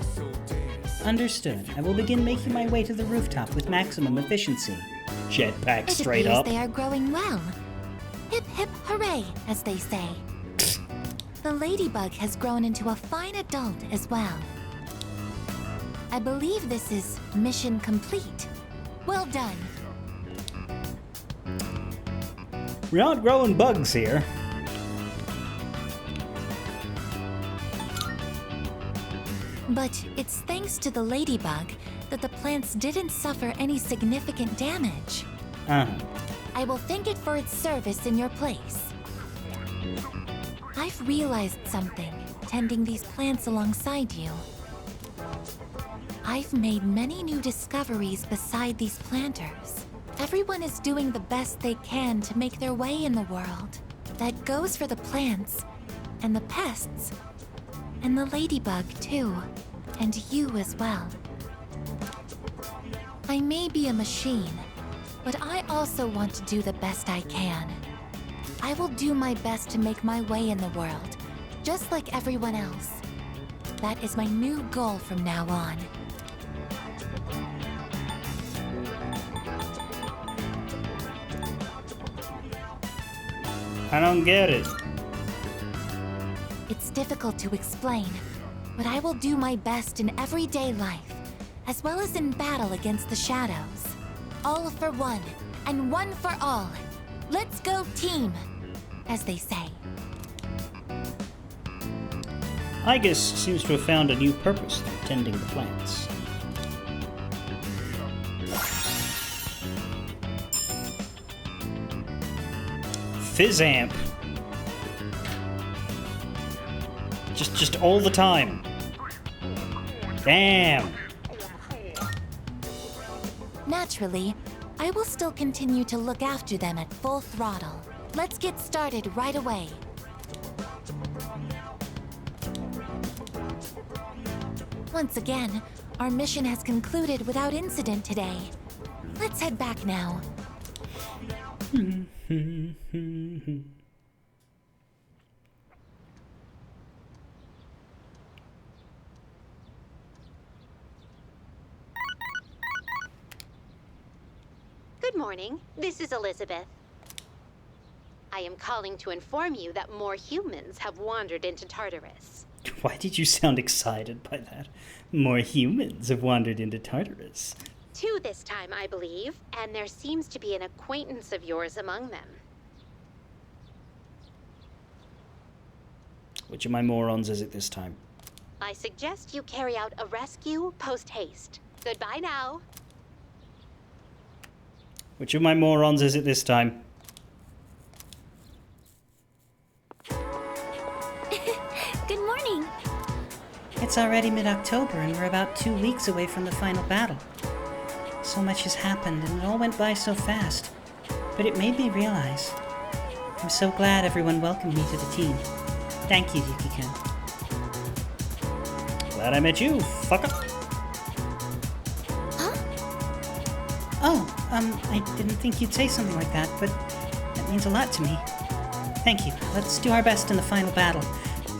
Understood. I will begin making my way to the rooftop with maximum efficiency. Jetpack It straight appears up. they are growing well. Hip hip hooray, as they say. The ladybug has grown into a fine adult as well. I believe this is mission complete. Well done. We aren't growing bugs here. But it's thanks to the ladybug that the plants didn't suffer any significant damage. I will thank it for its service in your place. I've realized something, tending these plants alongside you. I've made many new discoveries beside these planters. Everyone is doing the best they can to make their way in the world. That goes for the plants, and the pests, and the ladybug too, and you as well. I may be a machine, but I also want to do the best I can. I will do my best to make my way in the world, just like everyone else. That is my new goal from now on. I don't get it. It's difficult to explain, but I will do my best in everyday life, as well as in battle against the shadows. All for one, and one for all. Let's go team, as they say. Igus seems to have found a new purpose through tending the plants. Fizzamp. Just all the time. Damn. Naturally, I will still continue to look after them at full throttle. Let's get started right away. Once again, our mission has concluded without incident today. Let's head back now. Good morning. This is Elizabeth. I am calling to inform you that more humans have wandered into Tartarus. Why did you sound excited by that? More humans have wandered into Tartarus. 2 this time, I believe, and there seems to be an acquaintance of yours among them. Which of my morons is it this time? I suggest you carry out a rescue post-haste. Goodbye now. Which of my morons is it this time? Good morning. It's already mid-October and we're about 2 weeks away from the final battle. So much has happened and it all went by so fast. But it made me realize I'm so glad everyone welcomed me to the team. Thank you, Yuki-kun. Glad I met you, fucker. Oh, I didn't think you'd say something like that, but that means a lot to me. Thank you. Let's do our best in the final battle.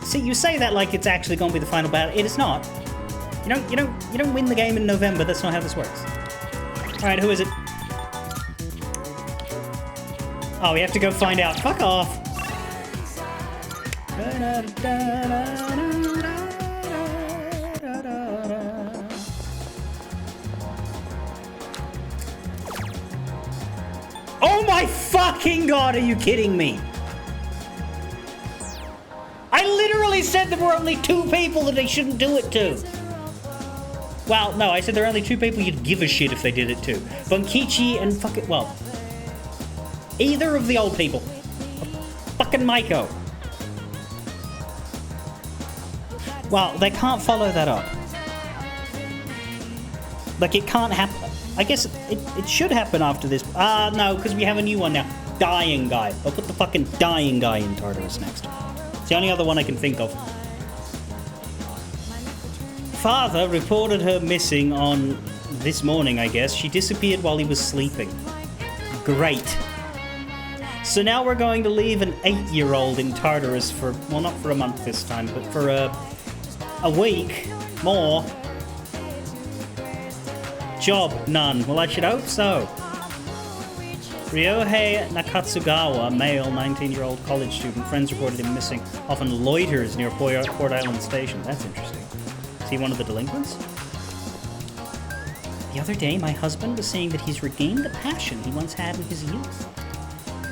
See, you say that like it's actually going to be the final battle. It is not. You don't win the game in November. That's not how this works. All right, who is it? Oh, we have to go find out. Fuck off. Oh my fucking god, are you kidding me? I literally said there were only 2 people that they shouldn't do it to. Well, no, I said there are only 2 people you'd give a shit if they did it to. Bunkichi and fucking, well, either of the old people. Fucking Maiko. Well, they can't follow that up. Like, it can't happen. I guess it should happen after this. No, because we have a new one now. Dying Guy. I'll put the fucking Dying Guy in Tartarus next. It's the only other one I can think of. Father reported her missing on this morning, I guess. She disappeared while he was sleeping. Great. So now we're going to leave an 8-year-old in Tartarus for, well, not for a month this time, but for a week more. Job, none. Well, I should hope so. Ryohei Nakatsugawa, male, 19-year-old college student. Friends reported him missing. Often loiters near Port Island Station. That's interesting. Is he one of the delinquents? The other day, my husband was saying that he's regained the passion he once had in his youth.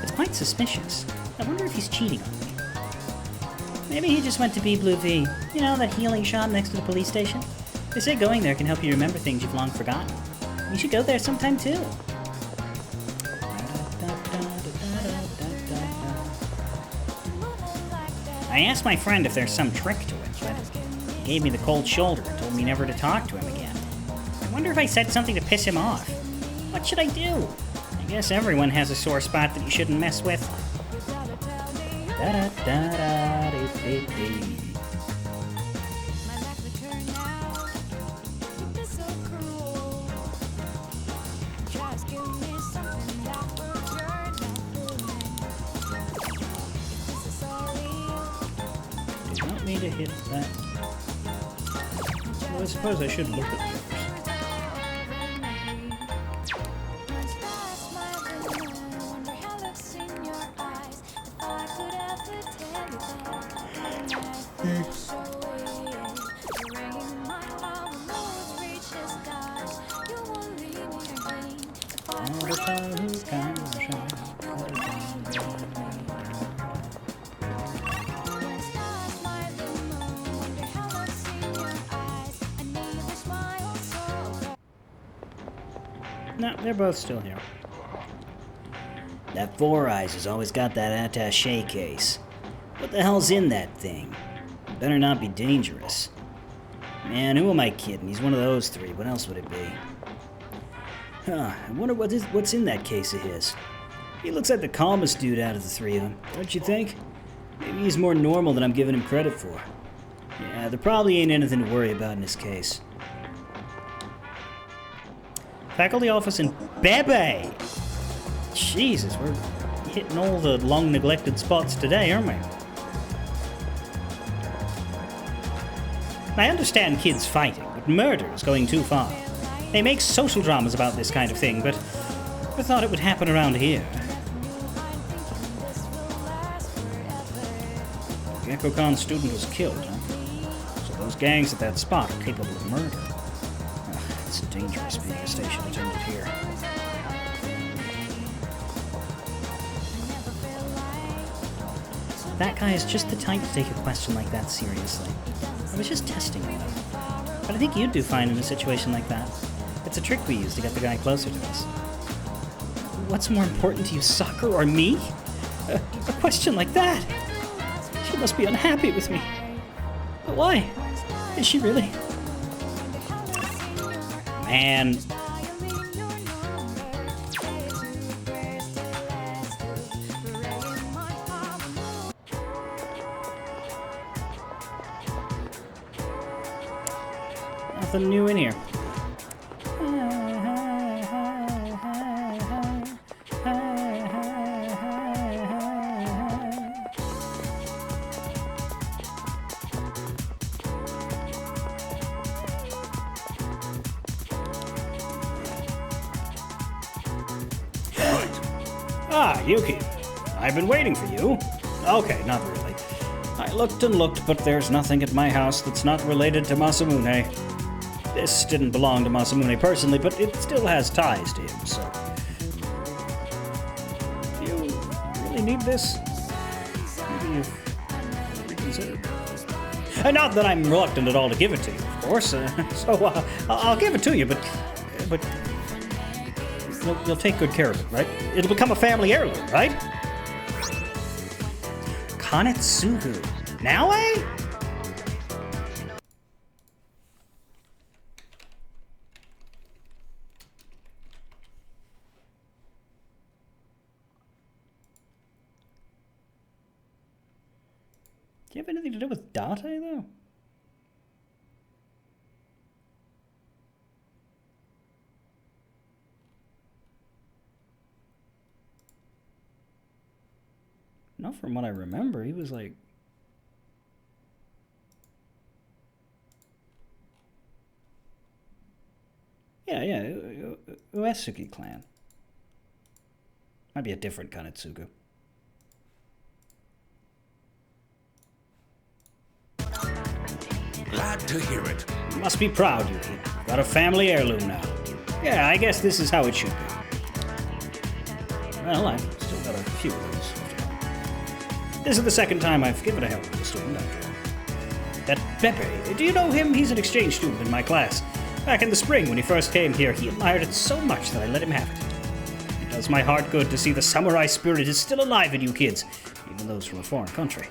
It's quite suspicious. I wonder if he's cheating on me. Maybe he just went to B Blue V. You know, that healing shop next to the police station? They say going there can help you remember things you've long forgotten. You should go there sometime too. I asked my friend if there's some trick to it, but he gave me the cold shoulder and told me never to talk to him again. I wonder if I said something to piss him off. What should I do? I guess everyone has a sore spot that you shouldn't mess with. Did not mean to hit that. Well, I suppose I should look at the No, they're both still here. That Four Eyes has always got that attaché case. What the hell's in that thing? Better not be dangerous. Man, who am I kidding? He's one of those three. What else would it be? Huh, I wonder what's in that case of his. He looks like the calmest dude out of the three of them, don't you think? Maybe he's more normal than I'm giving him credit for. Yeah, there probably ain't anything to worry about in this case. Faculty office in Bebe! Jesus, we're hitting all the long-neglected spots today, aren't we? I understand kids fighting, but murder is going too far. They make social dramas about this kind of thing, but I thought it would happen around here. The EchoCon student was killed, huh? So those gangs at that spot are capable of murder. It's dangerous being a station attendant here. That guy is just the type to take a question like that seriously. I was just testing him. But I think you'd do fine in a situation like that. It's a trick we use to get the guy closer to us. What's more important to you, soccer or me? A question like that? She must be unhappy with me. But why? Is she really? Man. Nothing new in here. Ah, Yuki. I've been waiting for you. Okay, not really. I looked and looked, but there's nothing at my house that's not related to Masamune. This didn't belong to Masamune personally, but it still has ties to him, so... Do you really need this? Maybe you've reconsidered. Not that I'm reluctant at all to give it to you, of course. So I'll give it to you, but you'll take good care of it, right? It'll become a family heirloom, right? Kanetsugu. Now, eh? Do you have anything to do with Date, though? Not from what I remember. He was like... Yeah, Uesugi clan. Might be a different Kanetsugu. Glad to hear it. You must be proud, Yuki. Got a family heirloom now. Yeah, I guess this is how it should be. Well, I've still got a few of those. This is the second time I've given a help to a student after all. That Beppe, do you know him? He's an exchange student in my class. Back in the spring when he first came here, he admired it so much that I let him have it. It does my heart good to see the samurai spirit is still alive in you kids, even those from a foreign country.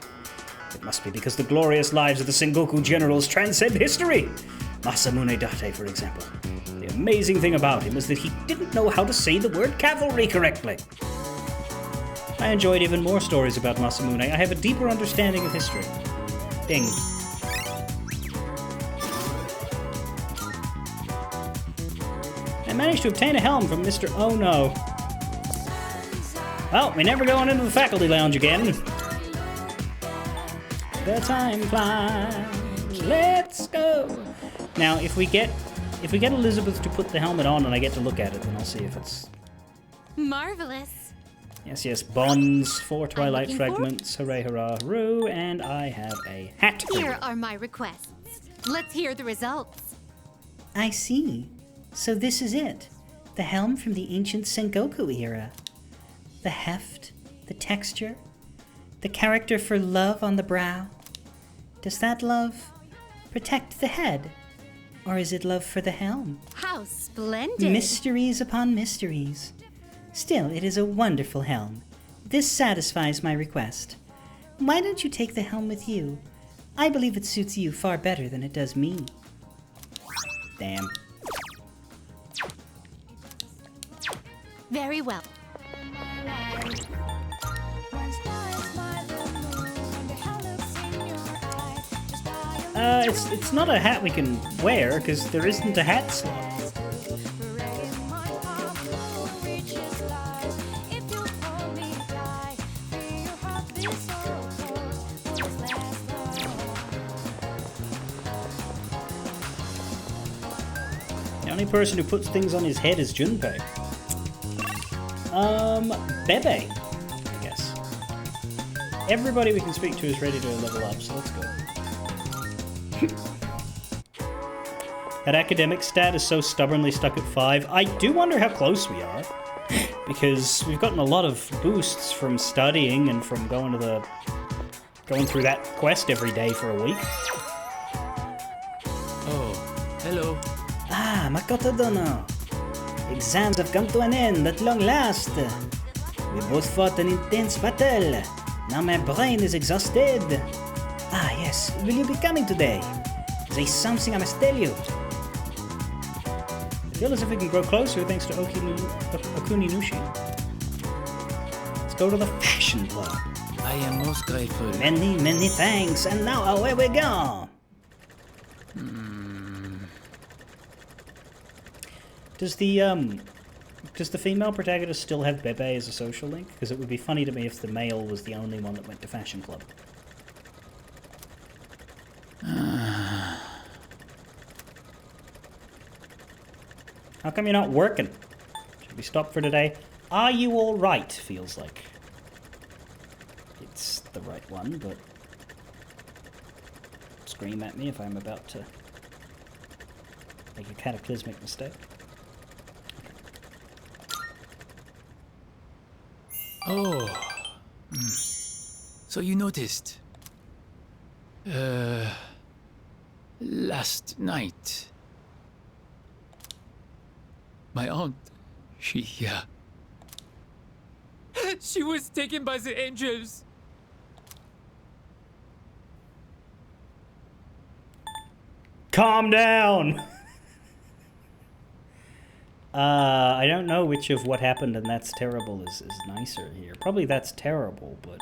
It must be because the glorious lives of the Sengoku generals transcend history. Masamune Date, for example. The amazing thing about him is that he didn't know how to say the word cavalry correctly. I enjoyed even more stories about Masamune. I have a deeper understanding of history. Ding. I managed to obtain a helm from Mr. Oh No. Well, we're never going into the faculty lounge again. The time flies. Let's go. Now, if we get Elizabeth to put the helmet on and I get to look at it, then I'll see if it's marvelous. Yes. Bonds, 4 Twilight Fragments, hooray, hurrah, hurroo, and I have a hat. Here are my requests. Let's hear the results. I see. So this is it. The helm from the ancient Sengoku era. The heft, the texture, the character for love on the brow. Does that love protect the head? Or is it love for the helm? How splendid! Mysteries upon mysteries. Still, it is a wonderful helm. This satisfies my request. Why don't you take the helm with you? I believe it suits you far better than it does me. Damn. Very well. It's not a hat we can wear, because there isn't a hat slot. The only person who puts things on his head is Junpei. Bebe, I guess. Everybody we can speak to is ready to level up, so let's go. That academic stat is so stubbornly stuck at 5. I do wonder how close we are, because we've gotten a lot of boosts from studying and from going through that quest every day for a week. Oh, hello. Ah, Makoto Dono. Exams have come to an end at long last. We both fought an intense battle. Now my brain is exhausted. Ah, yes. Will you be coming today? There's something I must tell you. I feel as if we can grow closer thanks to Okuninushi. Let's go to the fashion club. I am most grateful. Many, many thanks. And now away we go. Does the female protagonist still have Bebe as a social link? Because it would be funny to me if the male was the only one that went to fashion club. How come you're not working? Should we stop for today? Are you alright? Feels like it's the right one, but scream at me if I'm about to make a cataclysmic mistake. Oh. So you noticed. Last night. My aunt, she was taken by the angels. Calm down! I don't know which of what happened and that's terrible is nicer here. Probably that's terrible, but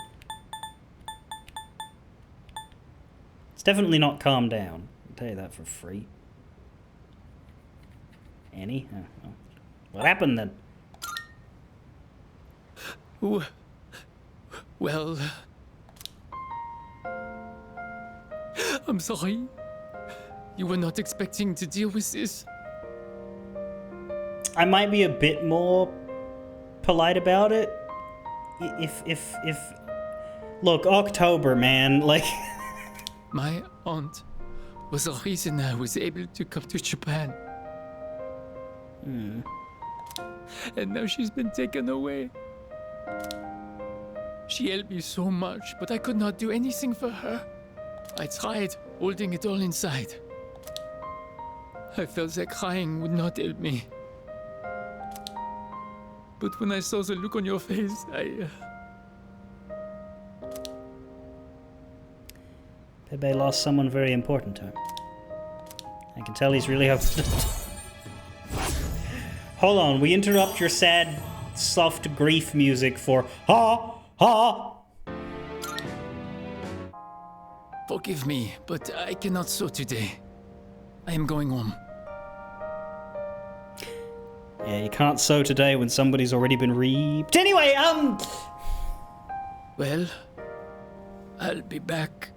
it's definitely not calm down. I'll tell you that for free. Annie? Oh. What happened then? Well, I'm sorry. You were not expecting to deal with this. I might be a bit more polite about it. If look, October, man, like my aunt was the reason I was able to come to Japan. And now she's been taken away. She helped me so much, but I could not do anything for her. I tried holding it all inside. I felt that crying would not help me. But when I saw the look on your face, Bebe lost someone very important to him. I can tell he's really hoping. Hold on, we interrupt your sad, soft grief music for ha ha. Forgive me, but I cannot sew today. I am going home. Yeah, you can't sew today when somebody's already been reaped. Anyway, Well, I'll be back.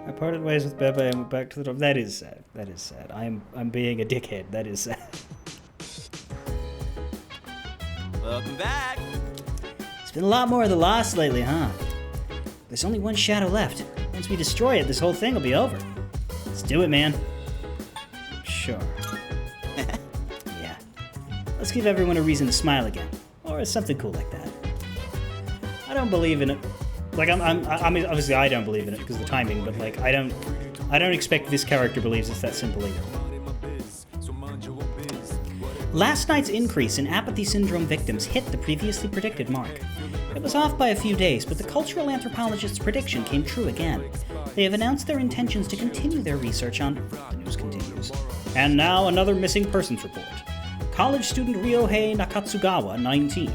I parted ways with Bebe and went back to the door. That is sad. That is sad. I'm being a dickhead. That is sad. Welcome back. It's been a lot more of the Lost lately, huh? There's only one shadow left. Once we destroy it, this whole thing will be over. Let's do it, man. Sure. Yeah. Let's give everyone a reason to smile again. Or something cool like that. I don't believe in it. Like, I mean, obviously I don't believe in it because of the timing, but like, I don't expect this character believes it's that simple either. Last night's increase in apathy syndrome victims hit the previously predicted mark. It was off by a few days, but the cultural anthropologist's prediction came true again. They have announced their intentions to continue their research on... The news continues. And now another missing persons report. College student Ryohei Nakatsugawa, 19,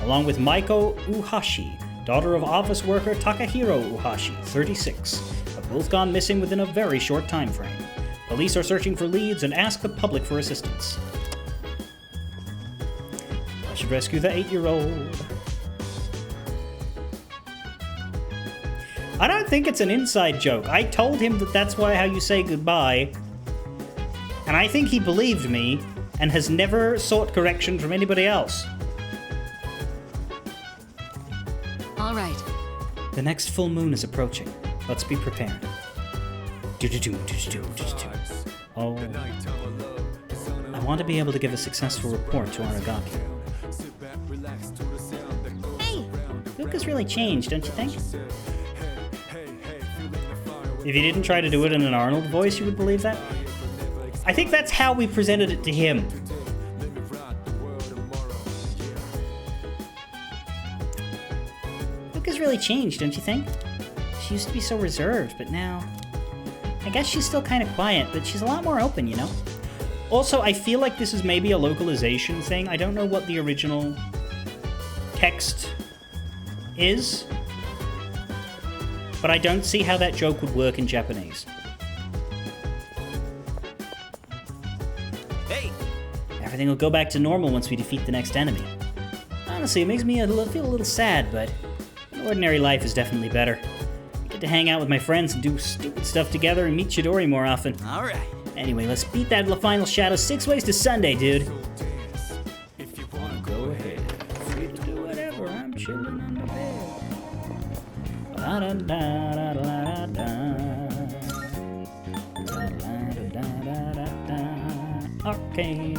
along with Maiko Uhashi, daughter of office worker Takahiro Uhashi, 36, have both gone missing within a very short time frame. Police are searching for leads and ask the public for assistance. I should rescue the 8-year-old. I don't think it's an inside joke. I told him that that's how you say goodbye. And I think he believed me and has never sought correction from anybody else. All right. The next full moon is approaching. Let's be prepared. Oh. I want to be able to give a successful report to Aragaki. Hey, Luca's really changed, don't you think? If you didn't try to do it in an Arnold voice, you would believe that? I think that's how we presented it to him. Luca's really changed, don't you think? She used to be so reserved, but now... I guess she's still kind of quiet, but she's a lot more open, you know? Also, I feel like this is maybe a localization thing. I don't know what the original text is, but I don't see how that joke would work in Japanese. Hey! Everything will go back to normal once we defeat the next enemy. Honestly, it makes me feel a little sad, but an ordinary life is definitely better. I get to hang out with my friends and do stupid stuff together and meet Chidori more often. Alright. Anyway, let's beat that final shadow 6 ways to Sunday, dude. If you wanna go ahead, free to do whatever, I'm chilling on the bed. La da da da da da da. Arcade.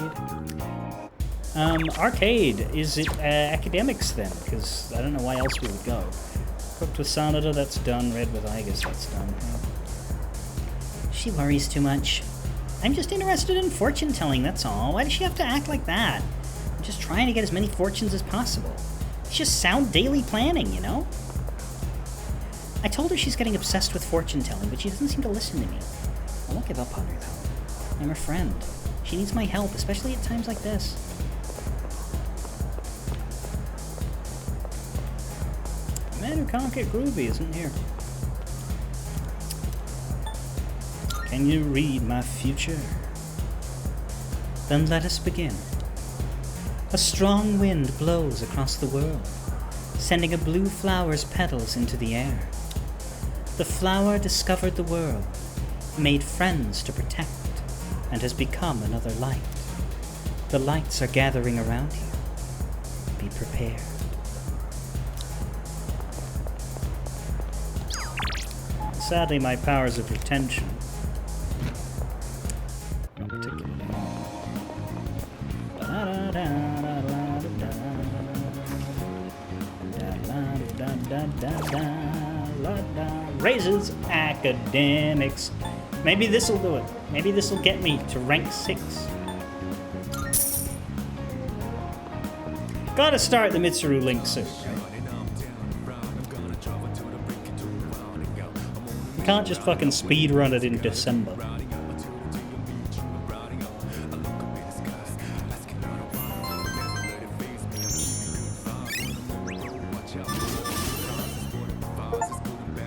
Arcade. Is it academics then? Because I don't know why else we would go. Cooked with Sanada, that's done. Read with Igus, that's done. She worries too much. I'm just interested in fortune telling, that's all. Why does she have to act like that? I'm just trying to get as many fortunes as possible. It's just sound daily planning, you know? I told her she's getting obsessed with fortune telling, but she doesn't seem to listen to me. I won't give up on her, though. I'm her friend. She needs my help, especially at times like this. The man who can't get groovy isn't here. Can you read my future? Then let us begin. A strong wind blows across the world, sending a blue flower's petals into the air. The flower discovered the world, made friends to protect, and has become another light. The lights are gathering around you. Be prepared. Sadly, my powers of retention. Not particularly. Raises academics. Maybe this'll do it. Maybe this'll get me to rank 6. Gotta start the Mitsuru Link soon, right? You can't just fucking speedrun it in December.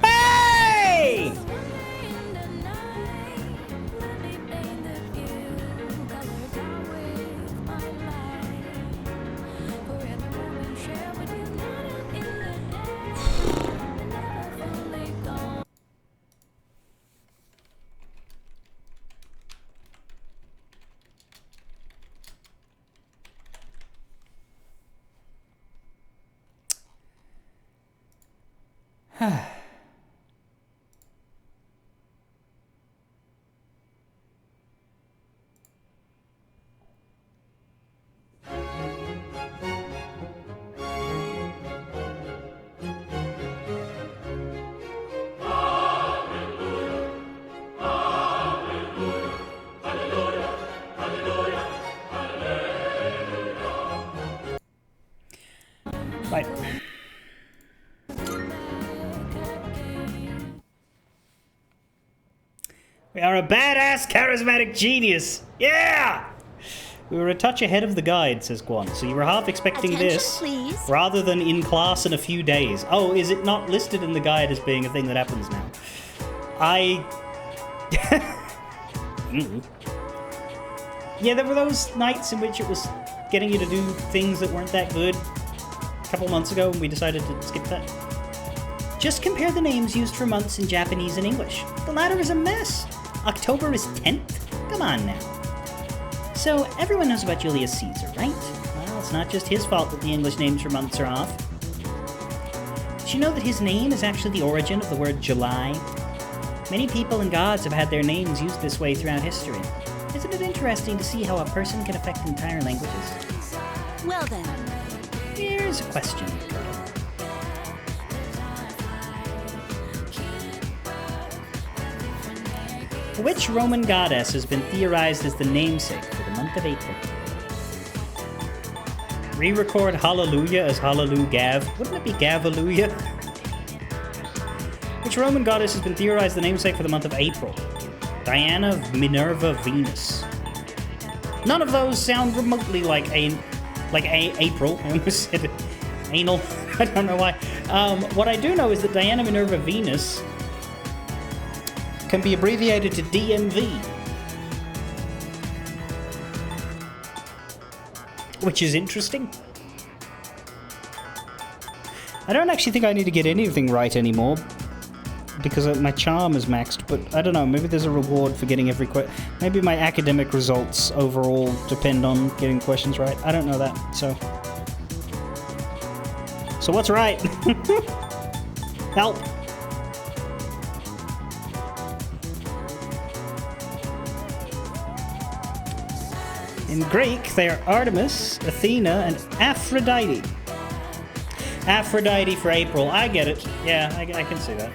Hey! Right. We are a badass, charismatic genius. Yeah! We were a touch ahead of the guide, says Guan. So you were half expecting Attention, this, please. rather than in class in a few days. Oh, is it not listed in the guide as being a thing that happens now? Yeah, there were those nights in which it was getting you to do things that weren't that good. A couple months ago, and we decided to skip that. Just compare the names used for months in Japanese and English. The latter is a mess. October is 10th? Come on now. So, everyone knows about Julius Caesar, right? Well, it's not just his fault that the English names for months are off. Did you know that his name is actually the origin of the word July? Many people and gods have had their names used this way throughout history. Isn't it interesting to see how a person can affect entire languages? Well then. Here's a question. Which Roman goddess has been theorized as the namesake for the month of April? Re-record Hallelujah as Hallelujah Gav. Wouldn't it be Gavalluya? Which Roman goddess has been theorized the namesake for the month of April? Diana, Minerva, Venus. None of those sound remotely like April. I almost said anal. I don't know why. What I do know is that Diana, Minerva, Venus can be abbreviated to DMV, which is interesting. I don't actually think I need to get anything right anymore because my charm is maxed, but I don't know, maybe there's a reward for getting every question. Maybe my academic results overall depend on getting questions right. I don't know that, so what's right? Help. In Greek, they are Artemis, Athena, and Aphrodite. Aphrodite for April. I get it. Yeah, I can see that.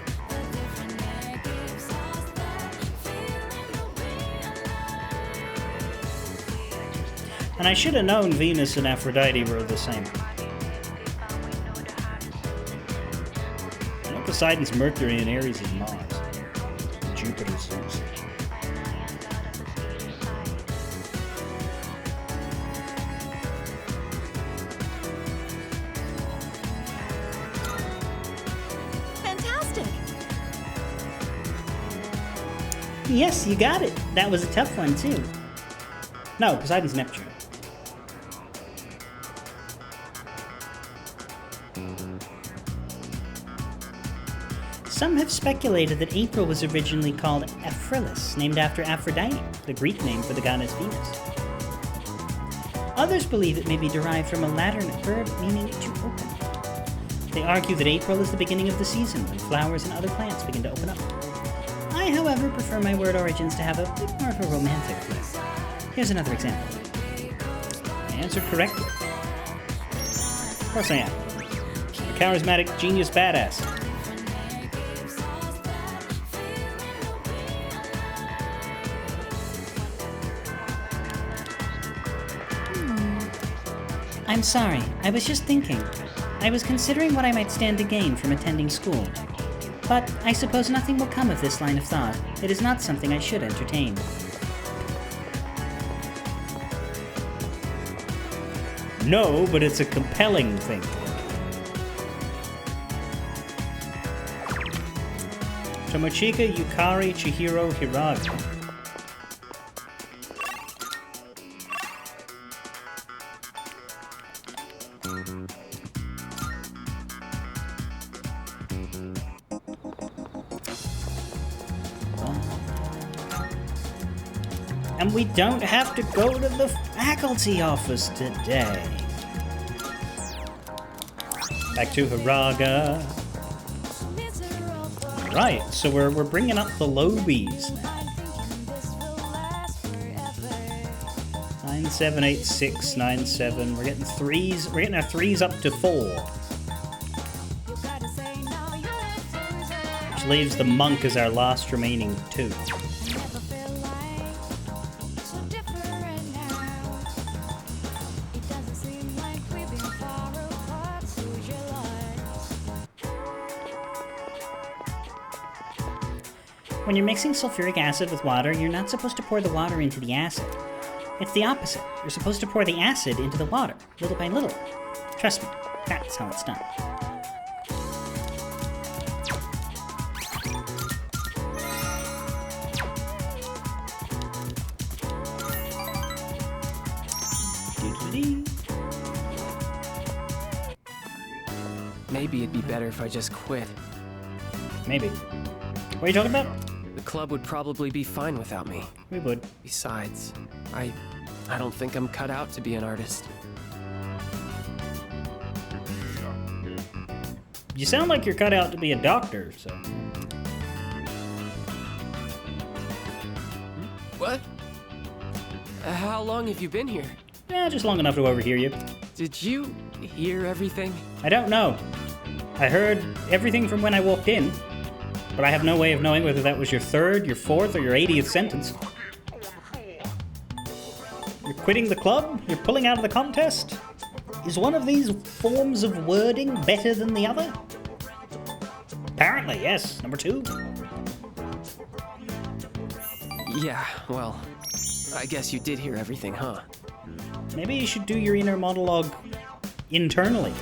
And I should have known Venus and Aphrodite were the same. I know Poseidon's Mercury and Aries is Mars. Jupiter's Zeus. Fantastic. Yes, you got it. That was a tough one, too. No, Poseidon's Neptune. Some have speculated that April was originally called Aphrilis, named after Aphrodite, the Greek name for the goddess Venus. Others believe it may be derived from a Latin verb meaning to open. They argue that April is the beginning of the season, when flowers and other plants begin to open up. I, however, prefer my word origins to have a bit more of a romantic flair. Here's another example. I answered correctly. Of course I am. A charismatic genius badass. I'm sorry, I was just thinking. I was considering what I might stand to gain from attending school. But I suppose nothing will come of this line of thought. It is not something I should entertain. No, but it's a compelling thing. Tomochika Yukari Chihiro Hiraga. And we don't have to go to the faculty office today. Back to Hiraga. Right, so we're bringing up the lobies. 978697. We're getting threes. We're getting our threes up to 4. Which leaves the monk as our last remaining 2. When you're mixing sulfuric acid with water, you're not supposed to pour the water into the acid. It's the opposite. You're supposed to pour the acid into the water, little by little. Trust me, that's how it's done. Maybe it'd be better if I just quit. Maybe. What are you talking about? The club would probably be fine without me. We would. Besides, I don't think I'm cut out to be an artist. You sound like you're cut out to be a doctor, so... What? How long have you been here? Yeah, just long enough to overhear you. Did you hear everything? I don't know. I heard everything from when I walked in, but I have no way of knowing whether that was your third, your fourth, or your 80th sentence. You're quitting the club? You're pulling out of the contest? Is one of these forms of wording better than the other? Apparently, yes. Number 2. Yeah, well, I guess you did hear everything, huh? Maybe you should do your inner monologue internally.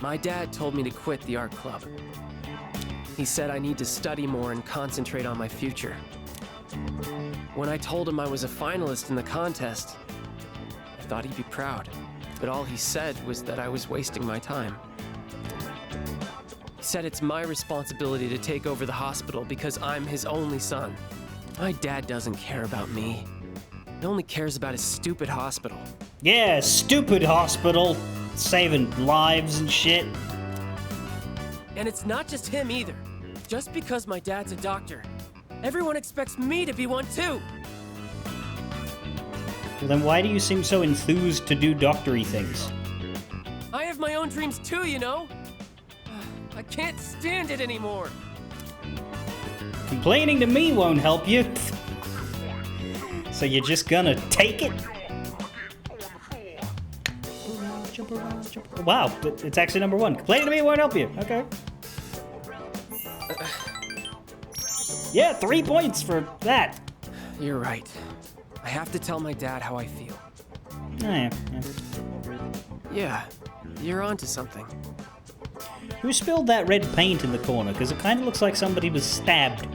My dad told me to quit the art club. He said I need to study more and concentrate on my future. When I told him I was a finalist in the contest, I thought he'd be proud, but all he said was that I was wasting my time. He said it's my responsibility to take over the hospital because I'm his only son. My dad doesn't care about me. He only cares about his stupid hospital. Yeah, stupid hospital. Saving lives and shit. And it's not just him either. Just because my dad's a doctor, everyone expects me to be one too. Well, then why do you seem so enthused to do doctory things? I have my own dreams too, you know? I can't stand it anymore. Complaining to me won't help you. So you're just gonna take it? Wow, it's actually number 1. Complaining to me won't help you. Okay. Yeah, 3 points for that. You're right. I have to tell my dad how I feel. Oh, yeah. Yeah, you're onto something. Who spilled that red paint in the corner? Because it kind of looks like somebody was stabbed.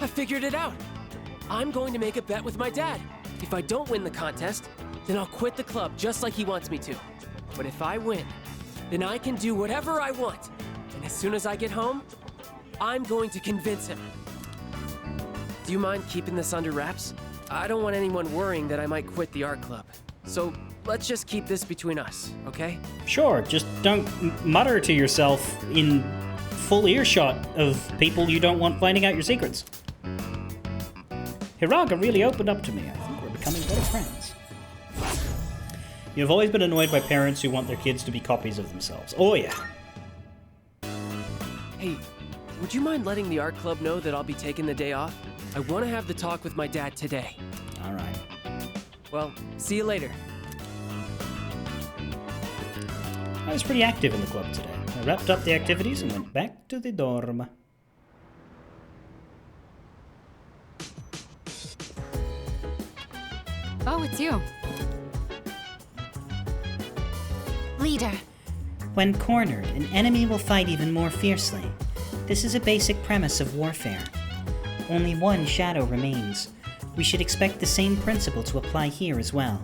I figured it out. I'm going to make a bet with my dad. If I don't win the contest, then I'll quit the club just like he wants me to. But if I win, then I can do whatever I want. And as soon as I get home, I'm going to convince him. Do you mind keeping this under wraps? I don't want anyone worrying that I might quit the art club. So let's just keep this between us, okay? Sure, just don't mutter to yourself in full earshot of people you don't want finding out your secrets. Hiraga really opened up to me. I think we're becoming better friends. You've always been annoyed by parents who want their kids to be copies of themselves. Oh yeah. Hey, would you mind letting the art club know that I'll be taking the day off? I want to have the talk with my dad today. All right. Well, see you later. I was pretty active in the club today. I wrapped up the activities and went back to the dorm. Oh, it's you. Leader. When cornered, an enemy will fight even more fiercely. This is a basic premise of warfare. Only one shadow remains. We should expect the same principle to apply here as well.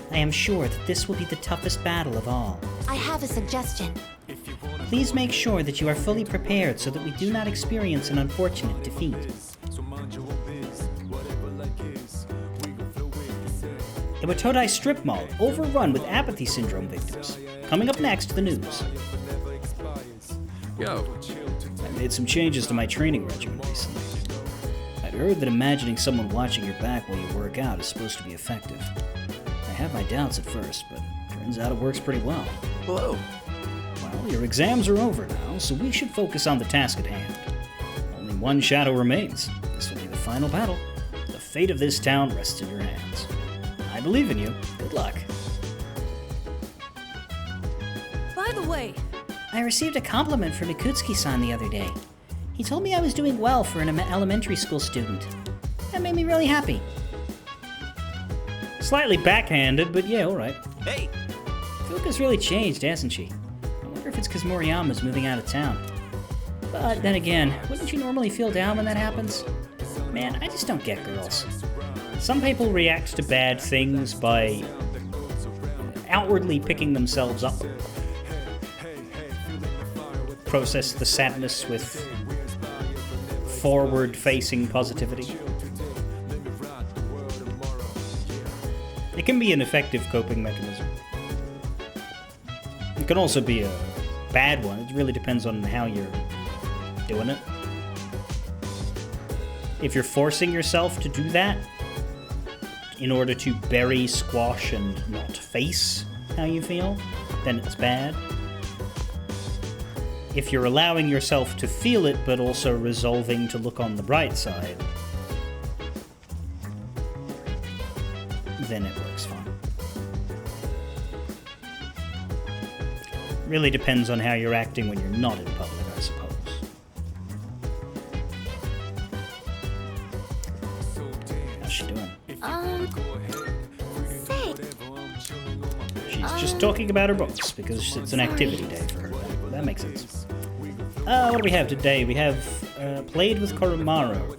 I am sure that this will be the toughest battle of all. I have a suggestion. Please make sure that you are fully prepared so that we do not experience an unfortunate defeat. Iwatodai Strip Mall, overrun with apathy syndrome victims. Coming up next, the news. Yo. I made some changes to my training regimen recently. I'd heard that imagining someone watching your back while you work out is supposed to be effective. I had my doubts at first, but turns out it works pretty well. Hello. Well, your exams are over now, so we should focus on the task at hand. Only one shadow remains. This will be the final battle. The fate of this town rests in your hands. I believe in you. Good luck. By the way, I received a compliment from Ikutsuki-san the other day. He told me I was doing well for an elementary school student. That made me really happy. Slightly backhanded, but yeah, alright. Hey! Fuuka's really changed, hasn't she? I wonder if it's because Moriyama's moving out of town. But then again, wouldn't you normally feel down when that happens? Man, I just don't get girls. Some people react to bad things by outwardly picking themselves up. Process the sadness with forward-facing positivity. It can be an effective coping mechanism. It can also be a bad one. It really depends on how you're doing it. If you're forcing yourself to do that in order to bury, squash, and not face how you feel, then it's bad. If you're allowing yourself to feel it, but also resolving to look on the bright side, then it works fine. Really depends on how you're acting when you're not in public, I suppose. How's she doing? Say. She's just talking about her books, because it's an activity day for her. That makes sense. What do we have today? We have played with Koromaru,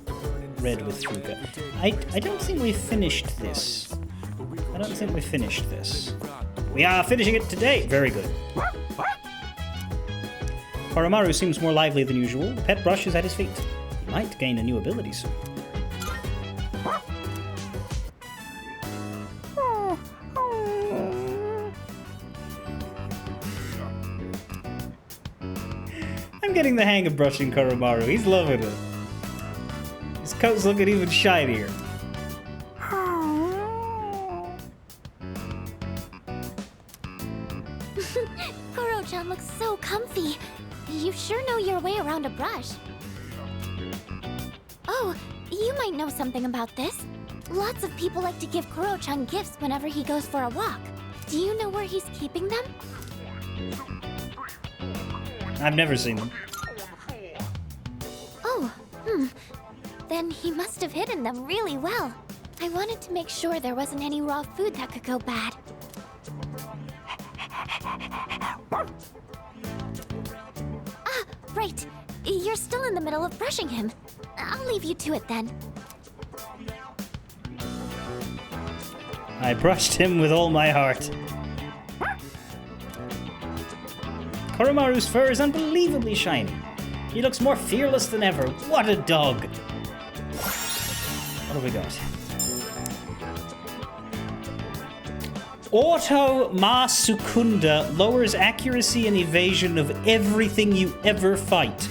read with Fuuka. I don't think we've finished this. We are finishing it today. Very good. Koromaru seems more lively than usual. The pet brush is at his feet. He might gain a new ability soon. I'm getting the hang of brushing Koromaru. He's loving it. His coat's looking even shinier. Koro-chan looks so comfy. You sure know your way around a brush. Oh, you might know something about this. Lots of people like to give Koro-chan gifts whenever he goes for a walk. Do you know where he's keeping them? I've never seen them. Oh, Then he must have hidden them really well. I wanted to make sure there wasn't any raw food that could go bad. Ah, right. You're still in the middle of brushing him. I'll leave you to it then. I brushed him with all my heart. Koromaru's fur is unbelievably shiny. He looks more fearless than ever. What a dog! What have we got? Auto Ma Sukunda lowers accuracy and evasion of everything you ever fight.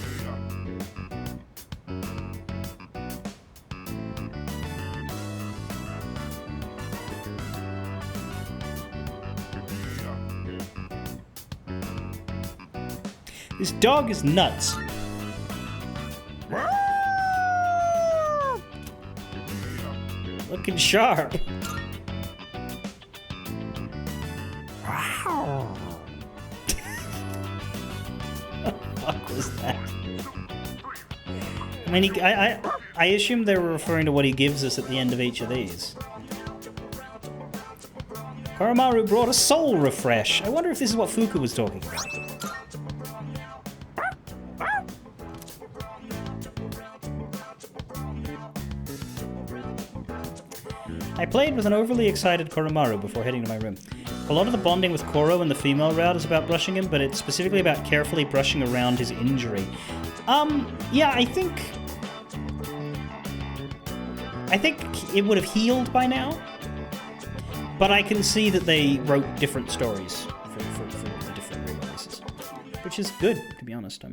This dog is nuts. Looking sharp. What the fuck was that? I mean, I assume they were referring to what he gives us at the end of each of these. Koromaru brought a soul refresh. I wonder if this is what Fuuka was talking about. I played with an overly excited Koromaru before heading to my room. A lot of the bonding with Koro and the female route is about brushing him, but it's specifically about carefully brushing around his injury. Yeah, I think it would have healed by now, but I can see that they wrote different stories for the different re-releases, which is good, to be honest.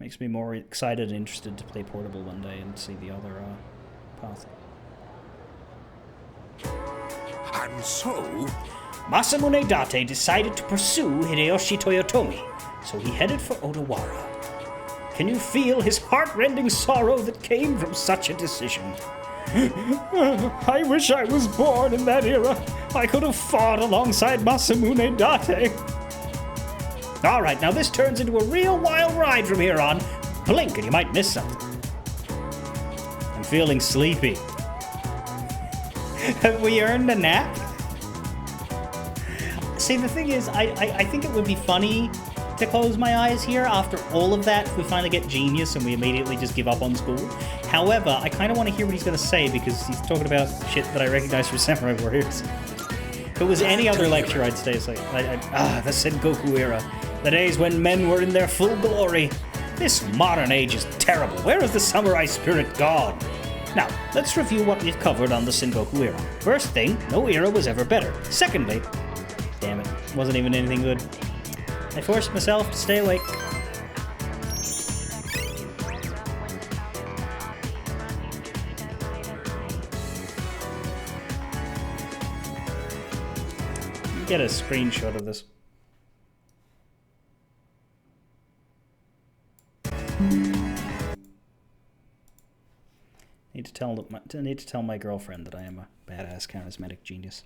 Makes me more excited and interested to play Portable one day and see the other path. And so, Masamune Date decided to pursue Hideyoshi Toyotomi, so he headed for Odawara. Can you feel his heart-rending sorrow that came from such a decision? I wish I was born in that era. I could have fought alongside Masamune Date. Alright, now this turns into a real wild ride from here on. Blink and you might miss something. I'm feeling sleepy. Have we earned a nap? See, the thing is, I think it would be funny to close my eyes here after all of that if we finally get Genius and we immediately just give up on school. However, I kind of want to hear what he's going to say because he's talking about shit that I recognize from Samurai Warriors. If it was any other lecture, I'd stay asleep. The Sengoku era. The days when men were in their full glory. This modern age is terrible. Where is the samurai spirit gone? Now, let's review what we've covered on the Sengoku era. First thing, no era was ever better. Secondly, damn it, wasn't even anything good. I forced myself to stay awake. Get a screenshot of this. Need to tell my girlfriend that I am a badass charismatic genius.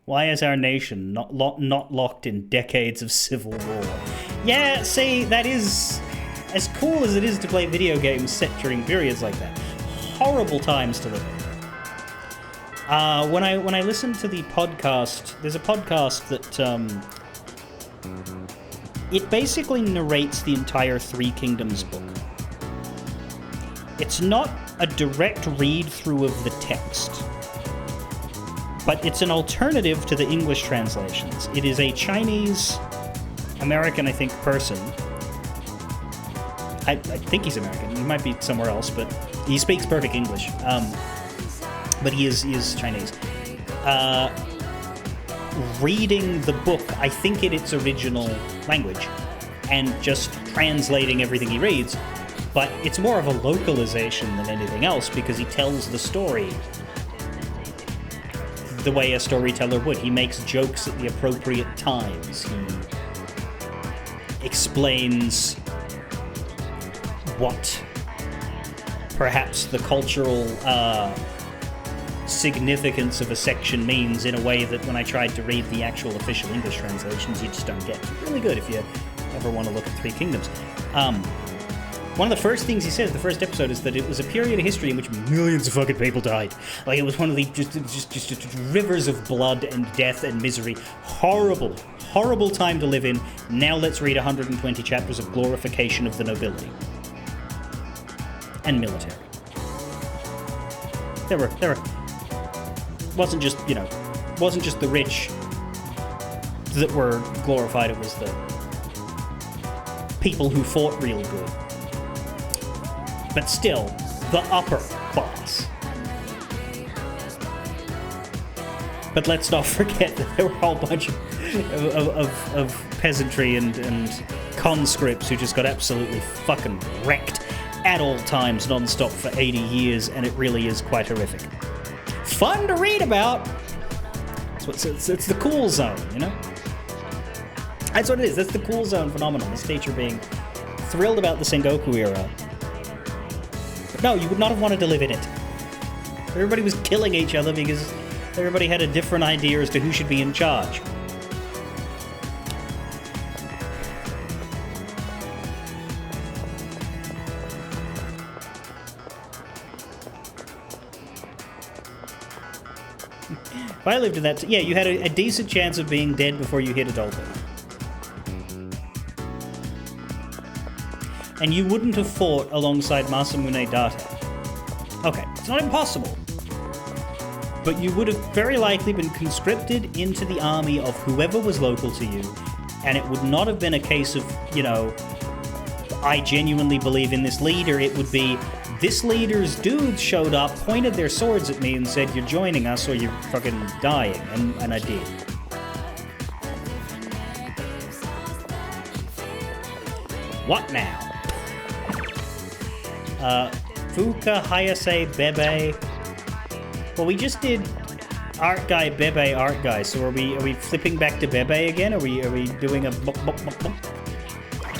Why is our nation not locked in decades of civil war? Yeah, see, that is as cool as it is to play video games set during periods like that. Horrible times to live in. When I listen to the podcast, there's a podcast that it basically narrates the entire Three Kingdoms book. It's not a direct read through of the text, but it's an alternative to the English translations. It is a Chinese American, I think, person. I think he's American. He might be somewhere else, but he speaks perfect English. But he is Chinese. Reading the book, I think in its original language, and just translating everything he reads, but it's more of a localization than anything else because he tells the story the way a storyteller would. He makes jokes at the appropriate times. He explains what perhaps the cultural significance of a section means in a way that when I tried to read the actual official English translations, you just don't get. It's really good if you ever want to look at Three Kingdoms. One of the first things he says, the first episode, is that it was a period of history in which millions of fucking people died. Like, it was one of the just rivers of blood and death and misery. Horrible, horrible time to live in. Now let's read 120 chapters of glorification of the nobility. And military. There were wasn't just the rich that were glorified, it was the people who fought real good. But still, the upper class. But let's not forget that there were a whole bunch of peasantry and conscripts who just got absolutely fucking wrecked at all times, non-stop for 80 years, and it really is quite horrific. Fun to read about! It's the cool zone, you know? That's what it is, that's the cool zone phenomenon, this teacher being thrilled about the Sengoku era. But no, you would not have wanted to live in it. Everybody was killing each other because everybody had a different idea as to who should be in charge. If I lived in that... Yeah, you had a decent chance of being dead before you hit adulthood. And you wouldn't have fought alongside Masamune Date. Okay, it's not impossible. But you would have very likely been conscripted into the army of whoever was local to you, and it would not have been a case of, you know, I genuinely believe in this leader. It would be, this leader's dudes showed up, pointed their swords at me and said, you're joining us or you're fucking dying. And I did. What now? Fuka Hayase Bebe. Well, we just did Art Guy Bebe Art Guy, so are we flipping back to Bebe again? Are we doing a bop, bop, bop, bop?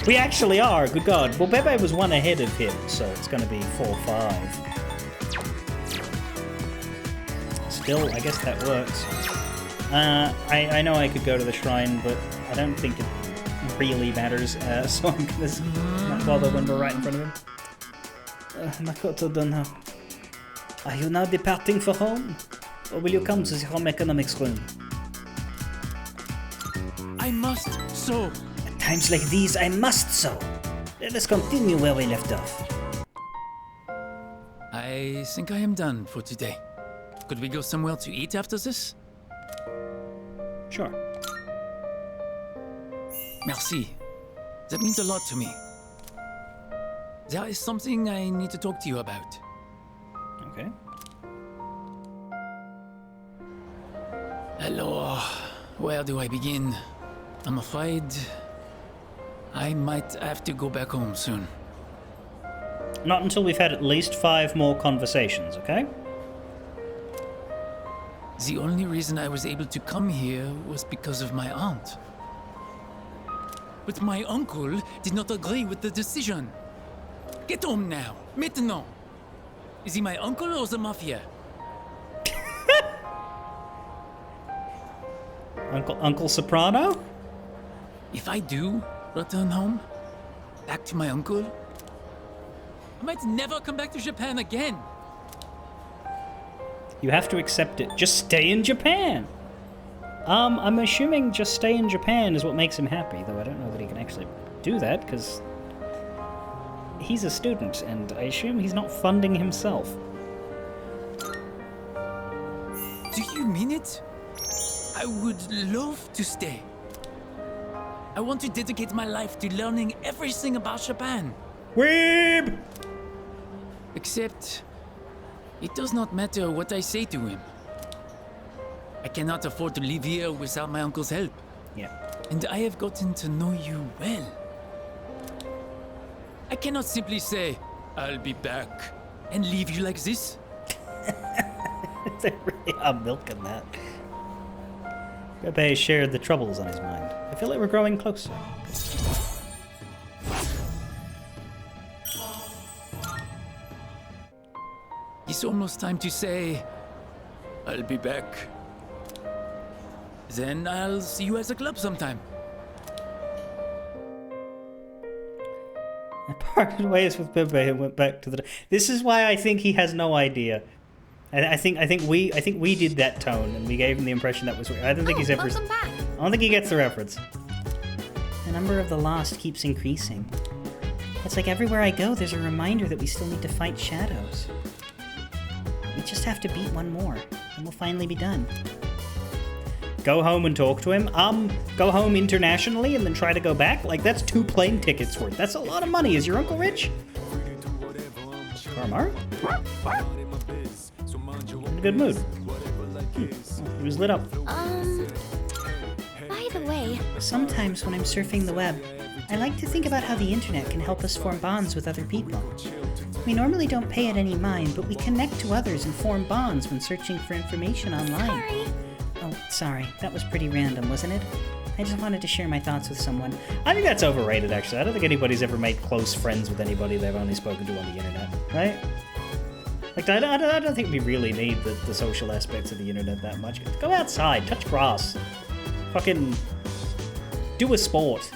We actually are, good god. Well, Bebe was 1 ahead of him, so it's going to be 4-5. Still, I guess that works. I know I could go to the shrine, but I don't think it really matters, so I'm going to not bother when we're right in front of him. Makoto Dono, are you now departing for home? Or will you come to the home economics room? I must sew. At times like these, I must sew. Let us continue where we left off. I think I am done for today. Could we go somewhere to eat after this? Sure. Merci. That means a lot to me. There is something I need to talk to you about. Okay. Hello. Where do I begin? I'm afraid I might have to go back home soon. Not until we've had at least 5 more conversations, okay? The only reason I was able to come here was because of my aunt. But my uncle did not agree with the decision. Get home now, maintenant. Is he my uncle or the mafia? Uncle Soprano? If I do return home, back to my uncle, I might never come back to Japan again. You have to accept it. Just stay in Japan. I'm assuming just stay in Japan is what makes him happy, though I don't know that he can actually do that, because he's a student, and I assume he's not funding himself. Do you mean it? I would love to stay. I want to dedicate my life to learning everything about Japan. Weeb! Except, it does not matter what I say to him. I cannot afford to live here without my uncle's help. Yeah. And I have gotten to know you well. I cannot simply say, I'll be back, and leave you like this. They really are milking that. Pepe shared the troubles on his mind. I feel like we're growing closer. It's almost time to say, I'll be back. Then I'll see you at the club sometime. I parted ways with Pepe and went back to the. This is why I think he has no idea. I think we did that tone, and we gave him the impression that was. I don't think he's ever. Welcome back. I don't think he gets the reference. The number of the lost keeps increasing. It's like everywhere I go, there's a reminder that we still need to fight shadows. We just have to beat one more, and we'll finally be done. Go home and talk to him. Go home internationally and then try to go back? Like, that's 2 plane tickets worth. That's a lot of money. Is your uncle rich? Karamaru? In a good mood. He was lit up. By the way... Sometimes when I'm surfing the web, I like to think about how the internet can help us form bonds with other people. We normally don't pay it any mind, but we connect to others and form bonds when searching for information online. Sorry. Oh, sorry. That was pretty random, wasn't it? I just wanted to share my thoughts with someone. I think that's overrated, actually. I don't think anybody's ever made close friends with anybody they've only spoken to on the internet, right? Like, I don't think we really need the social aspects of the internet that much. Go outside, touch grass. Fucking do a sport.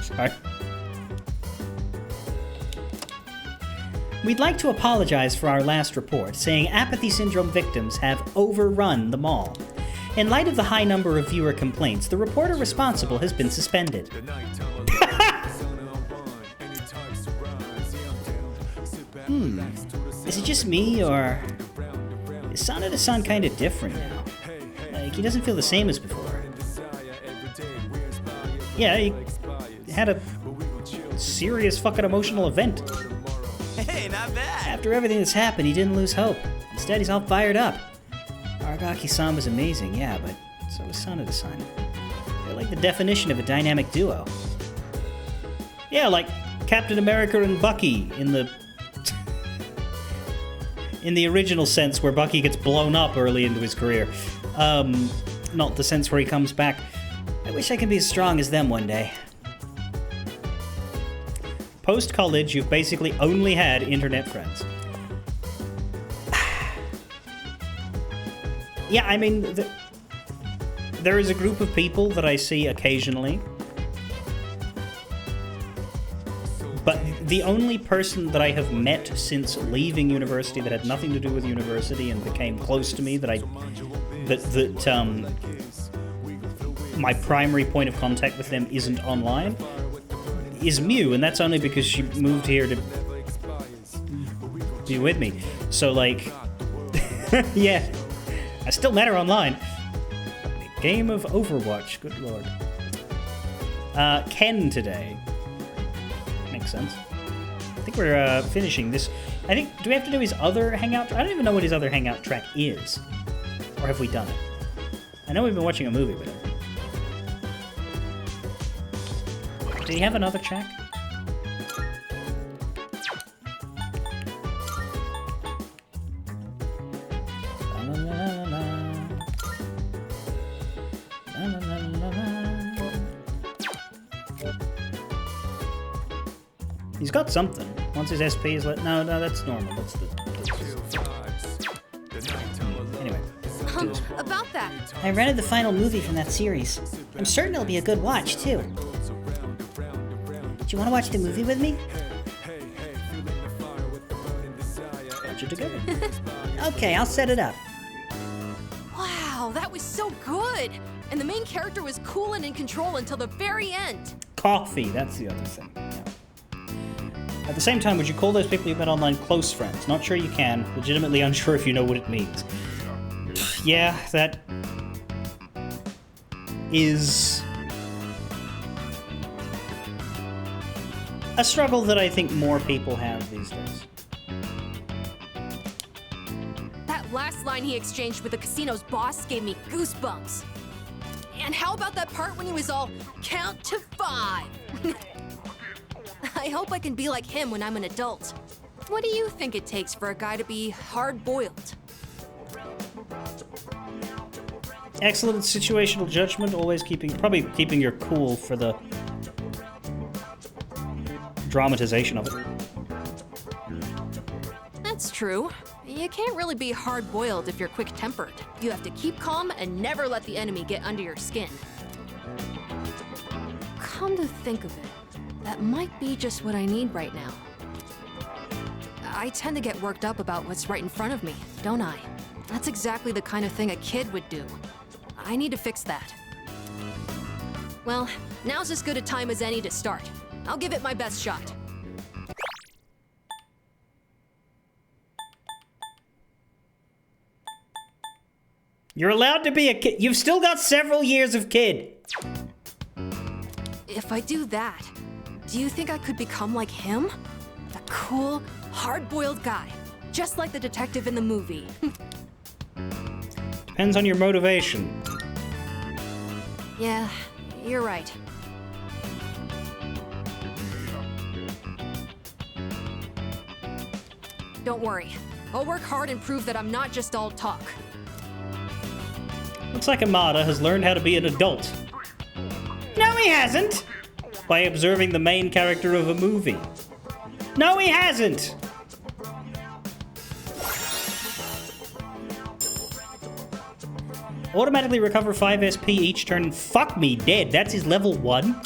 Sorry. We'd like to apologize for our last report, saying apathy syndrome victims have overrun the mall. In light of the high number of viewer complaints, the reporter responsible has been suspended. Is it just me, or is Sanada-san kind of different now? Like, he doesn't feel the same as before. Yeah, he had a serious fucking emotional event. Hey, not bad. After everything that's happened, he didn't lose hope. Instead, he's all fired up. Aragaki-san was amazing, yeah, but so was Sanada-san. They're like the definition of a dynamic duo. Yeah, like Captain America and Bucky in the in the original sense where Bucky gets blown up early into his career. Not the sense where he comes back. I wish I could be as strong as them one day. Post-college, you've basically only had internet friends. Yeah, I mean, there is a group of people that I see occasionally. But the only person that I have met since leaving university that had nothing to do with university and became close to me, that my primary point of contact with them isn't online, is Mew, and that's only because she moved here to be with me. So, like, yeah, I still met her online. Game of Overwatch, good lord. Ken today. Makes sense. I think we're finishing this. I think, do we have to do his other hangout? I don't even know what his other hangout track is. Or have we done it? I know we've been watching a movie with him. Did he have another track? He's got something. Once his SP is let. No, that's normal. That's anyway. About that. I rented the final movie from that series. I'm certain it'll be a good watch, too. Do you want to watch the movie with me? Watch it together. Okay, I'll set it up. Wow, that was so good! And the main character was cool and in control until the very end. Coffee, that's the other thing. Yeah. At the same time, would you call those people you've met online close friends? Not sure you can. Legitimately unsure if you know what it means. Yeah, that is a struggle that I think more people have these days. That last line he exchanged with the casino's boss gave me goosebumps. And how about that part when he was all, count to 5? I hope I can be like him when I'm an adult. What do you think it takes for a guy to be hard-boiled? Excellent situational judgment, always probably keeping your cool for the dramatization of it. That's true. You can't really be hard-boiled if you're quick-tempered. You have to keep calm and never let the enemy get under your skin. Come to think of it, that might be just what I need right now. I tend to get worked up about what's right in front of me, don't I? That's exactly the kind of thing a kid would do. I need to fix that. Well, now's as good a time as any to start. I'll give it my best shot. You're allowed to be a kid. You've still got several years of kid. If I do that, do you think I could become like him? The cool, hard-boiled guy, just like the detective in the movie. Depends on your motivation. Yeah, you're right. Don't worry. I'll work hard and prove that I'm not just all talk. Looks like Amada has learned how to be an adult. No, he hasn't! By observing the main character of a movie. No, he hasn't! Automatically recover 5 SP each turn. Fuck me dead. That's his level 1.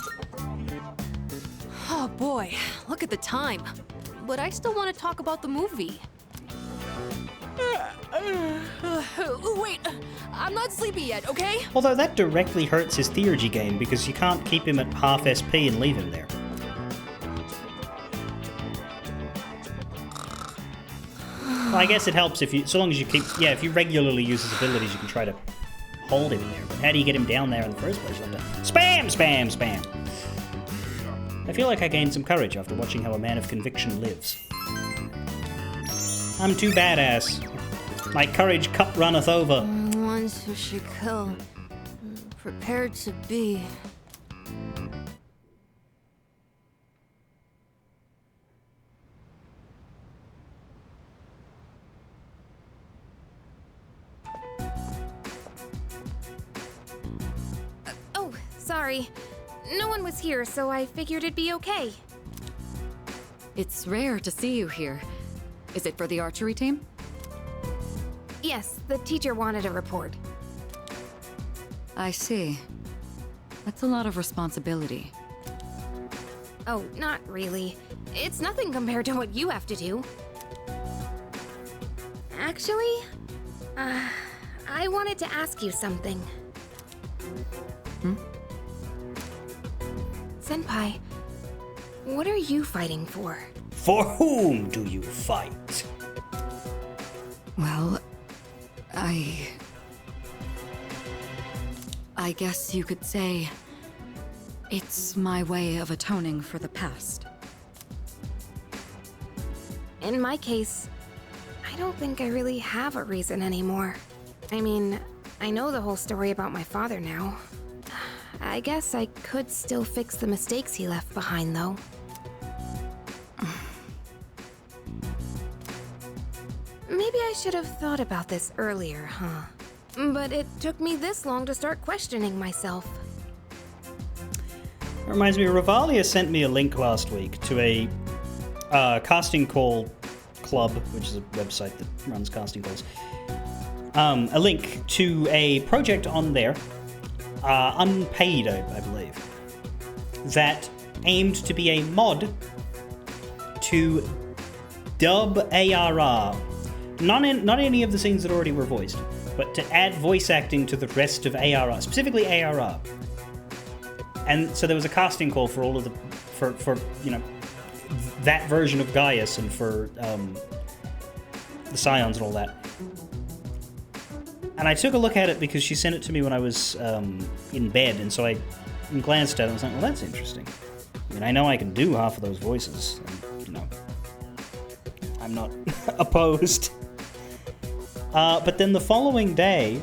Oh boy, look at the time. But I still want to talk about the movie. Wait, I'm not sleepy yet, okay? Although that directly hurts his theurgy game because you can't keep him at half SP and leave him there. Well, I guess it helps if you, so long as you keep, yeah, if you regularly use his abilities, you can try to hold him there. But how do you get him down there in the first place? You have to spam, spam, spam. I feel like I gained some courage after watching how a man of conviction lives. I'm too badass. My courage cup runneth over. Ones who should kill, prepared to be. Sorry. No one was here, so I figured it'd be okay. It's rare to see you here. Is it for the archery team? Yes, the teacher wanted a report. I see. That's a lot of responsibility. Oh, not really. It's nothing compared to what you have to do. Actually, I wanted to ask you something. Senpai, what are you fighting for? For whom do you fight? Well, I guess you could say it's my way of atoning for the past. In my case, I don't think I really have a reason anymore. I mean, I know the whole story about my father now. I guess I could still fix the mistakes he left behind, though. Maybe I should have thought about this earlier, huh? But it took me this long to start questioning myself. It reminds me, Revalia sent me a link last week to a casting call club, which is a website that runs casting calls. A link to a project on there, unpaid, I believe, that aimed to be a mod to dub ARR. Not any of the scenes that already were voiced, but to add voice acting to the rest of ARR, specifically ARR. And so there was a casting call for all of the, for you know, that version of Gaius and for the Scions and all that. And I took a look at it because she sent it to me when I was in bed, and so I glanced at it and was like, well, that's interesting. I mean, I know I can do half of those voices, and, you know, I'm not opposed. But then the following day,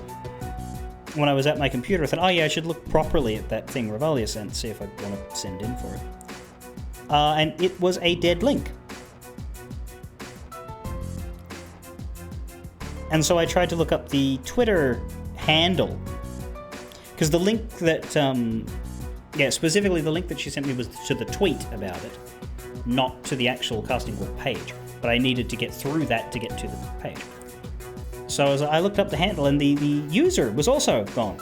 when I was at my computer, I thought, oh yeah, I should look properly at that thing Revalia sent, see if I want to send in for it. And it was a dead link. And so I tried to look up the Twitter handle, because the link that, specifically the link that she sent me was to the tweet about it, not to the actual casting call page. But I needed to get through that to get to the page. So I looked up the handle, and the user was also gone.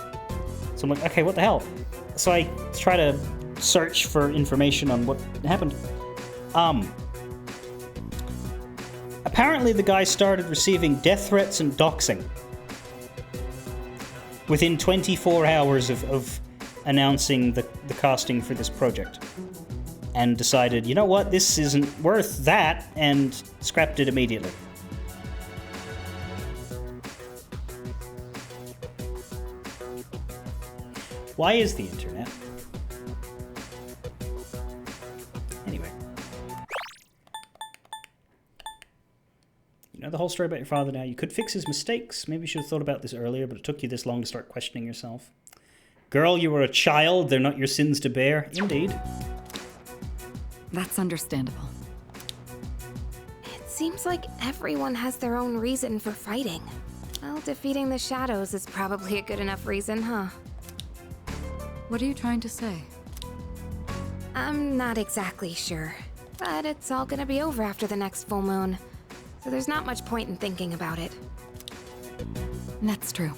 So I'm like, okay, what the hell? So I try to search for information on what happened. Apparently the guy started receiving death threats and doxing within 24 hours of announcing the casting for this project, and decided, you know what, this isn't worth that, and scrapped it immediately. Why is the internet? Anyway. You know the whole story about your father now. You could fix his mistakes. Maybe you should have thought about this earlier, but it took you this long to start questioning yourself. Girl, you were a child. They're not your sins to bear. Indeed. That's understandable. It seems like everyone has their own reason for fighting. Well, defeating the shadows is probably a good enough reason, huh? What are you trying to say? I'm not exactly sure, but it's all gonna be over after the next full moon, so there's not much point in thinking about it. That's true.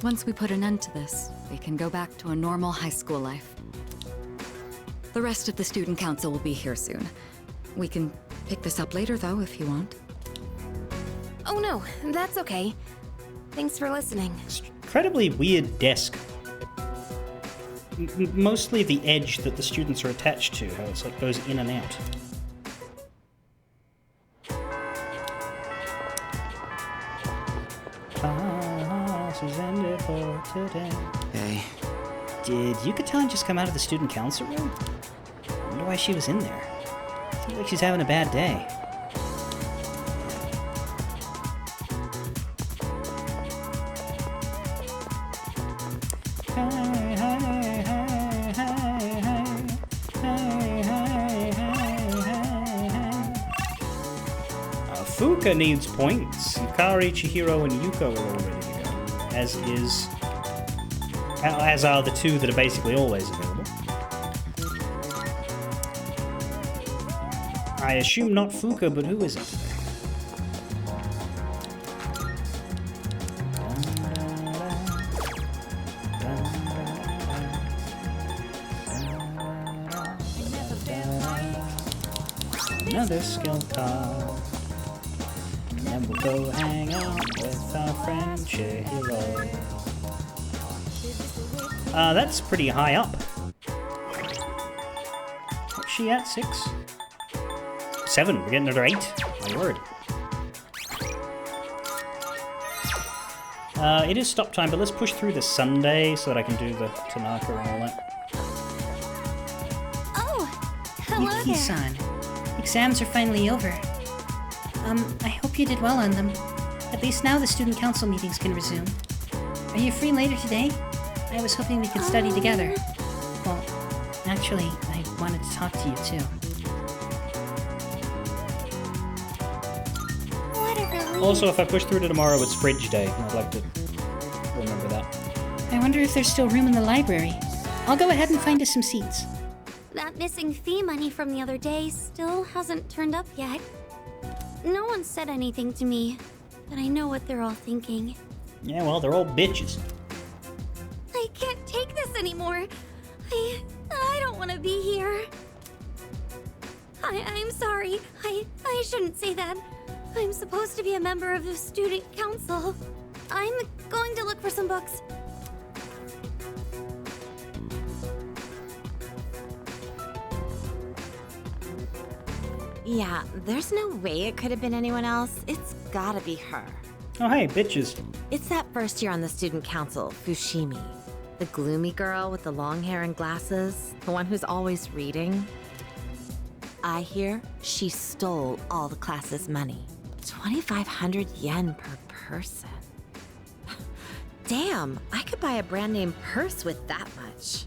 Once we put an end to this, we can go back to a normal high school life. The rest of the student council will be here soon. We can pick this up later, though, if you want. Oh no, that's okay. Thanks for listening. Incredibly weird desk. Mostly the edge that the students are attached to, how it's like goes in and out. Class is ended for today. Hey. Did Yucatan just come out of the student council room? I wonder why she was in there. Seems like she's having a bad day. Fuka needs points. Yukari, Chihiro, and Yuko are all ready to go, as is As are the two that are basically always available. I assume not Fuka, but who is it? Another skill card. And then we'll go hang out with our friend Chihiro. That's pretty high up. What's she at? 6? 7. We're getting another 8. My word. It is stop time, but let's push through the Sunday so that I can do the Tanaka and all that. Oh, hello there. Yuki-san. Exams are finally over. I hope you did well on them. At least now the student council meetings can resume. Are you free later today? I was hoping we could study together. Well, actually, I wanted to talk to you too. What a relief. Also, if I push through to tomorrow, it's Fridge Day. I'd like to remember that. I wonder if there's still room in the library. I'll go ahead and find us some seats. That missing fee money from the other day still hasn't turned up yet. No one said anything to me, but I know what they're all thinking. Yeah, well, they're all bitches. I can't take this anymore. I don't want to be here. I'm sorry. I shouldn't say that. I'm supposed to be a member of the student council. I'm going to look for some books. Yeah, there's no way it could have been anyone else. It's gotta be her. Oh, hey, bitches. It's that first year on the student council, Fushimi. The gloomy girl with the long hair and glasses, the one who's always reading. I hear she stole all the class's money. 2,500 yen per person. Damn, I could buy a brand name purse with that much.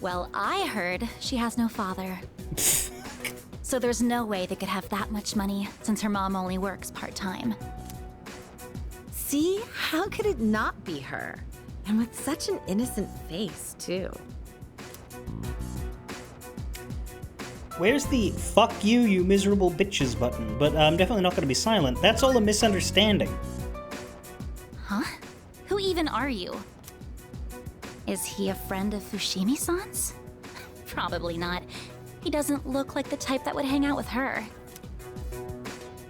Well, I heard she has no father. So there's no way they could have that much money since her mom only works part-time. See? How could it not be her? And with such an innocent face, too. Where's the fuck you, you miserable bitches button? But I'm definitely not going to be silent. That's all a misunderstanding. Huh? Who even are you? Is he a friend of Fushimi-san's? Probably not. He doesn't look like the type that would hang out with her.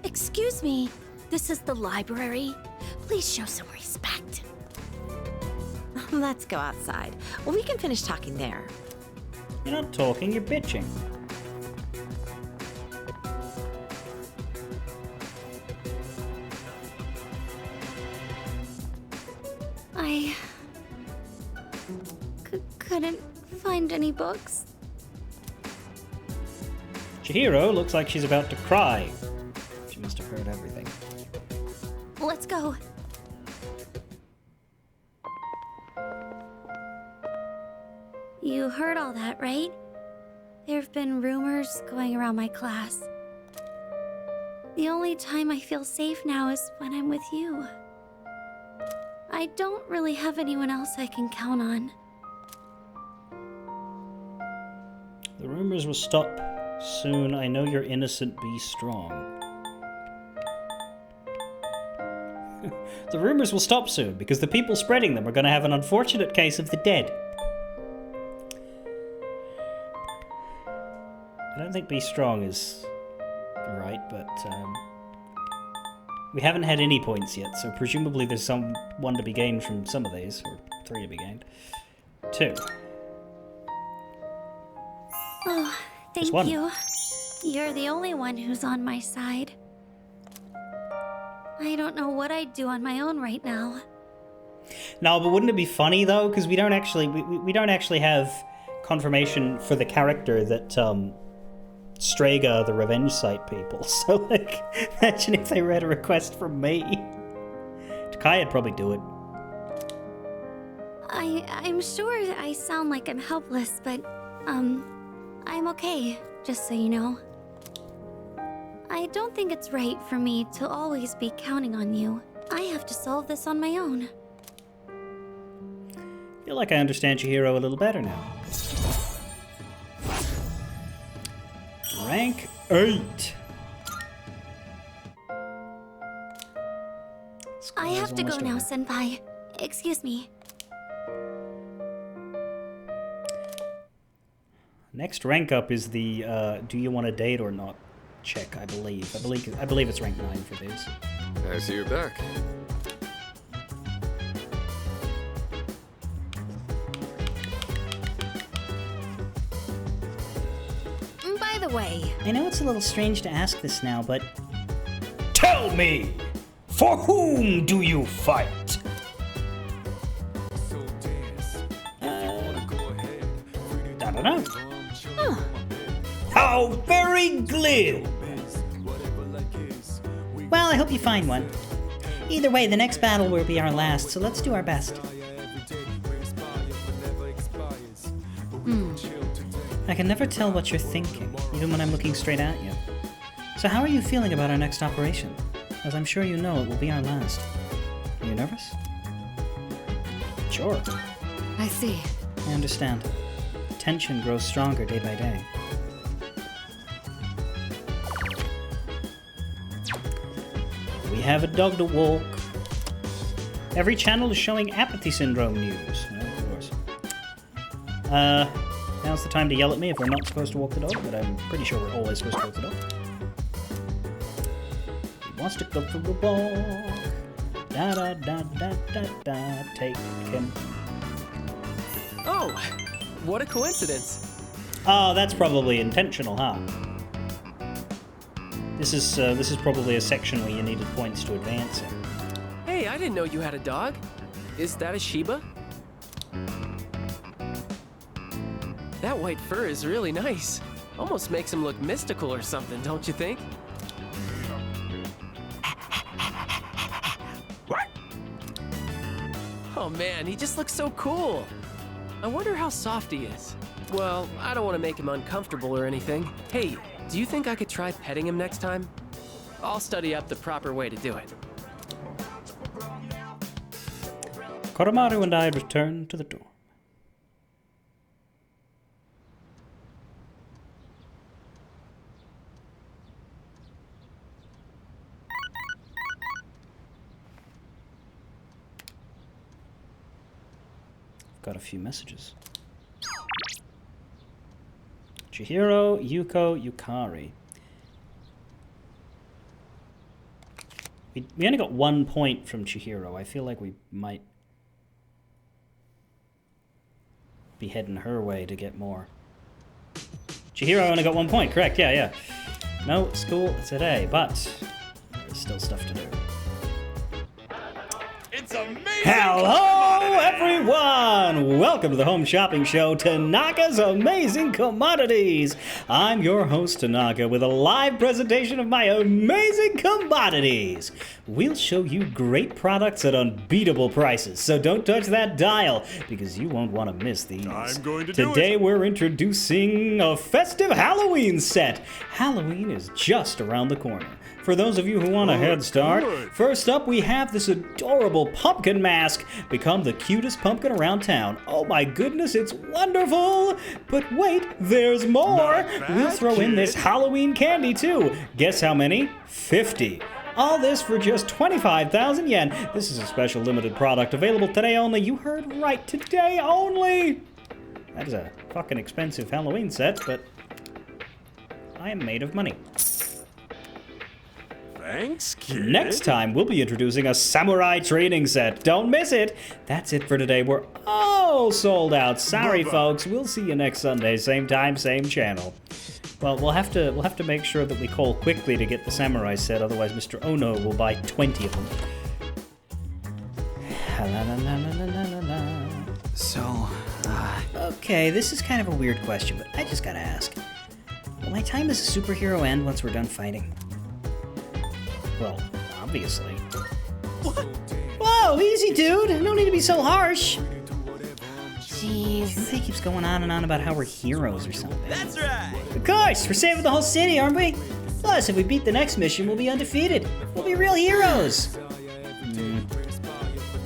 Excuse me, this is the library. Please show some respect. Let's go outside. Well, we can finish talking there. You're not talking, you're bitching. I couldn't find any books. Chihiro looks like she's about to cry. She must have heard everything. Let's go. You heard all that, right? There have been rumors going around my class. The only time I feel safe now is when I'm with you. I don't really have anyone else I can count on. The rumors will stop soon. I know you're innocent. Be strong. The rumors will stop soon because the people spreading them are going to have an unfortunate case of the dead. I don't think be strong is right, but we haven't had any points yet, so presumably there's some one to be gained from some of these, or 3 to be gained. 2. Oh, Just thank one. you. You're the only one who's on my side. I don't know what I'd do on my own right now. No, but wouldn't it be funny though? Because we don't actually we don't actually have confirmation for the character that Strega are the revenge site people. So like, imagine if they read a request from me. Takaya'd probably do it. I'm sure I sound like I'm helpless, but I'm okay, just so you know. I don't think it's right for me to always be counting on you. I have to solve this on my own. Feel like I understand Chihiro a little better now. Rank 8. I have to go now, Senpai. Excuse me. Next rank up is the do you want to date or not check, I believe. I believe it's rank 9 for these. I see you're back. By the way, I know it's a little strange to ask this now, but tell me, for whom do you fight? I don't know. Huh. How very glib! well, I hope you find one. Either way, the next battle will be our last, so let's do our best. I can never tell what you're thinking, even when I'm looking straight at you. So how are you feeling about our next operation? As I'm sure you know, it will be our last. Are you nervous? Sure. I see. I understand. Tension grows stronger day by day. We have a dog to walk. Every channel is showing apathy syndrome news. Well, of course. Now's the time to yell at me if we're not supposed to walk the dog, but I'm pretty sure we're always supposed to walk the dog. He wants to go for a walk. Da da da da da da. Take him. Oh, what a coincidence. Oh, that's probably intentional, huh? This is probably a section where you needed points to advance in. Hey, I didn't know you had a dog. Is that a Shiba? That white fur is really nice. Almost makes him look mystical or something, don't you think? What? Oh man, he just looks so cool. I wonder how soft he is. Well, I don't want to make him uncomfortable or anything. Hey, do you think I could try petting him next time? I'll study up the proper way to do it. Koromaru and I return to the door. Got a few messages. Chihiro, Yuko, Yukari. We only got 1 point from Chihiro. I feel like we might be heading her way to get more. Chihiro only got 1 point, correct, yeah. No school today, but there's still stuff to do. It's amazing! Hello, everyone! Welcome to the Home Shopping Show, Tanaka's Amazing Commodities. I'm your host, Tanaka, with a live presentation of my amazing commodities. We'll show you great products at unbeatable prices, so don't touch that dial, because you won't want to miss these. I'm going to do it. Today we're introducing a festive Halloween set. Halloween is just around the corner. For those of you who want a head start, first up we have this adorable pumpkin mask. Become the cutest pumpkin around town. Oh my goodness, it's wonderful! But wait, there's more! We'll throw in this Halloween candy too. Guess how many? 50. All this for just 25,000 yen. This is a special limited product available today only. You heard right, today only! That is a fucking expensive Halloween set, but I am made of money. Thanks, kid. Next time, we'll be introducing a samurai training set. Don't miss it. That's it for today. We're all sold out. Sorry, folks. We'll see you next Sunday, same time, same channel. Well, we'll have to make sure that we call quickly to get the samurai set. Otherwise, Mr. Ono will buy 20 of them. So, Okay, this is kind of a weird question, but I just gotta ask. Will my time as a superhero end once we're done fighting? Well, obviously. What? Whoa, easy, dude. No need to be so harsh. Jeez. Junpei keeps going on and on about how we're heroes or something. That's right. Of course, we're saving the whole city, aren't we? Plus, if we beat the next mission, we'll be undefeated. We'll be real heroes.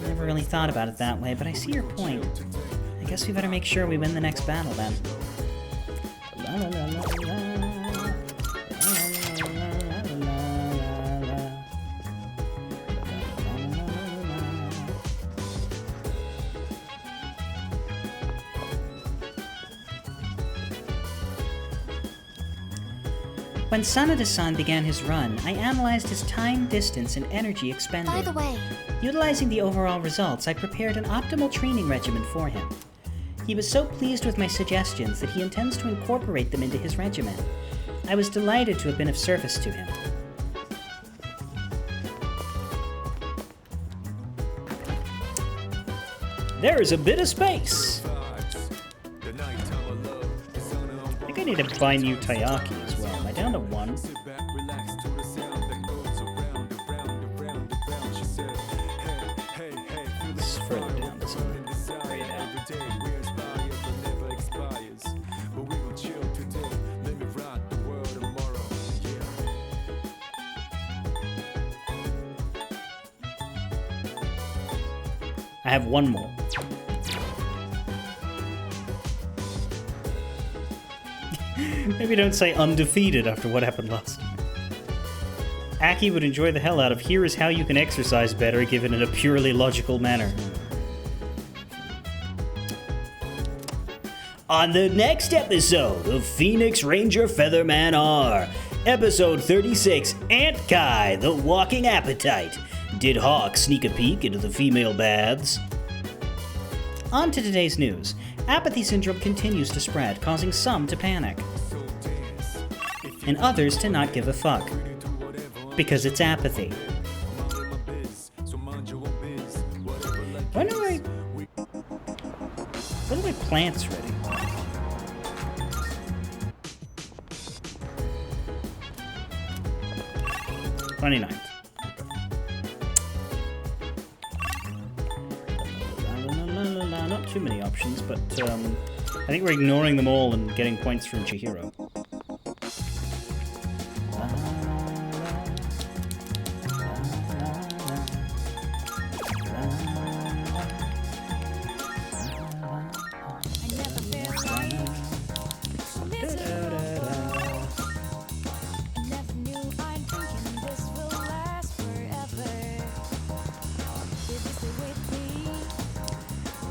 Never really thought about it that way, but I see your point. I guess we better make sure we win the next battle then. La la la la la. When Sanada-san began his run, I analyzed his time, distance, and energy expended. By the way, Utilizing the overall results, I prepared an optimal training regimen for him. He was so pleased with my suggestions that he intends to incorporate them into his regimen. I was delighted to have been of service to him. There is a bit of space. I think I need to buy new Taiyaki as well. Am I down to one? It's further down, isn't it? Way down. I have one more. Maybe don't say undefeated after what happened last time. Aki would enjoy the hell out of "Here is how you can exercise better given in a purely logical manner." On the next episode of Phoenix Ranger Featherman R, episode 36, Ant Kai, the Walking Appetite. Did Hawk sneak a peek into the female baths? On to today's news. Apathy syndrome continues to spread, causing some to panic. And others to not give a fuck. Because it's apathy. When are my plants ready? Twenty-ninth. Not too many options, but I think we're ignoring them all and getting points from Chihiro.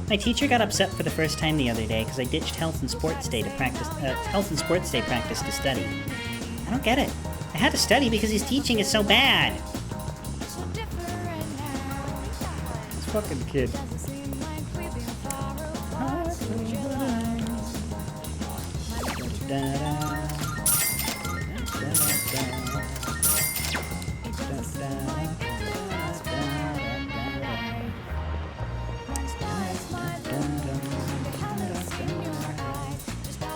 My teacher got upset for the first time the other day because I ditched Health and Sports Day practice to study. I don't get it. I had to study because his teaching is so bad. This fucking kid.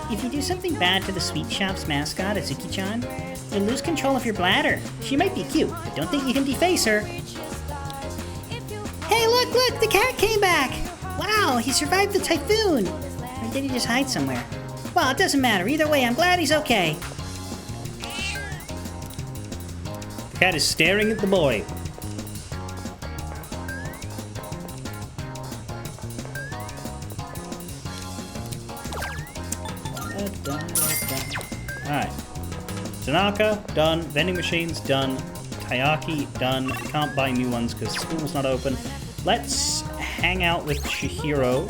If you do something bad to the sweet shop's mascot, Azuki-chan, you'll lose control of your bladder. She might be cute, but don't think you can deface her. Hey, look, the cat came back! Wow, he survived the typhoon! Or did he just hide somewhere? Well, it doesn't matter. Either way, I'm glad he's okay. The cat is staring at the boy. Alright. Tanaka, done. Vending machines, done. Taiyaki, done. Can't buy new ones because school's not open. Let's hang out with Chihiro.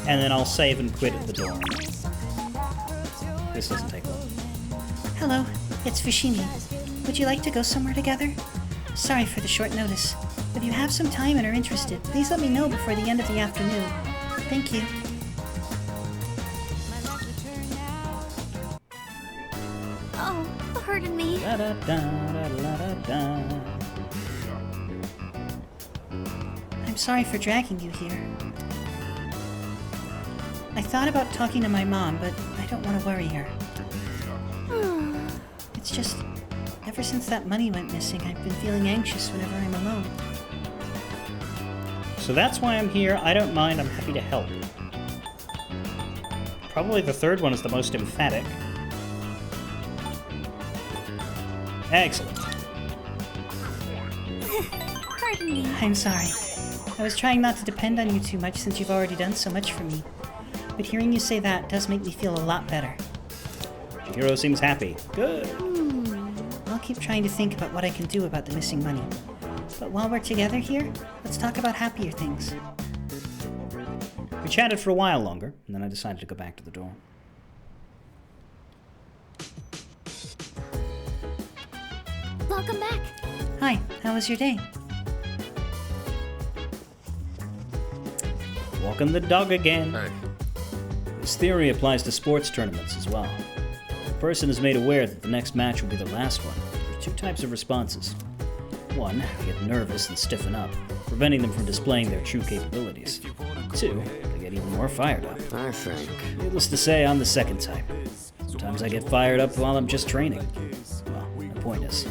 And then I'll save and quit at the dorm. This doesn't take long. Hello, it's Fushimi. Would you like to go somewhere together? Sorry for the short notice. If you have some time and are interested, please let me know before the end of the afternoon. Thank you. Oh, pardon me. I'm sorry for dragging you here. I thought about talking to my mom, but I don't want to worry her. It's just, ever since that money went missing, I've been feeling anxious whenever I'm alone. So that's why I'm here. I don't mind. I'm happy to help. Probably the third one is the most emphatic. Excellent. Pardon me. I'm sorry. I was trying not to depend on you too much since you've already done so much for me. But hearing you say that does make me feel a lot better. Chihiro seems happy. Good. I'll keep trying to think about what I can do about the missing money. But while we're together here, let's talk about happier things. We chatted for a while longer, and then I decided to go back to the door. Welcome back. Hi, how was your day? Walking the dog again. Hey. This theory applies to sports tournaments as well. If a person is made aware that the next match will be the last one, there are two types of responses. One, they get nervous and stiffen up, preventing them from displaying their true capabilities. Two, they get even more fired up. I think. Needless to say, I'm the second type. Sometimes I get fired up while I'm just training. Well, my point is,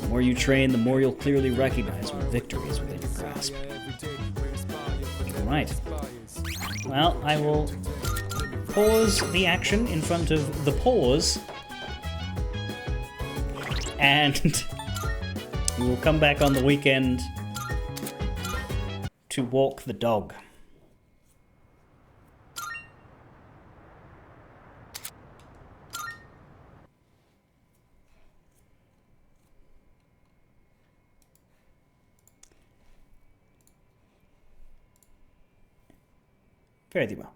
the more you train, the more you'll clearly recognize when victory is within your grasp. Alright. Well, I will pause the action in front of the pause, and we will come back on the weekend to walk the dog. Very well.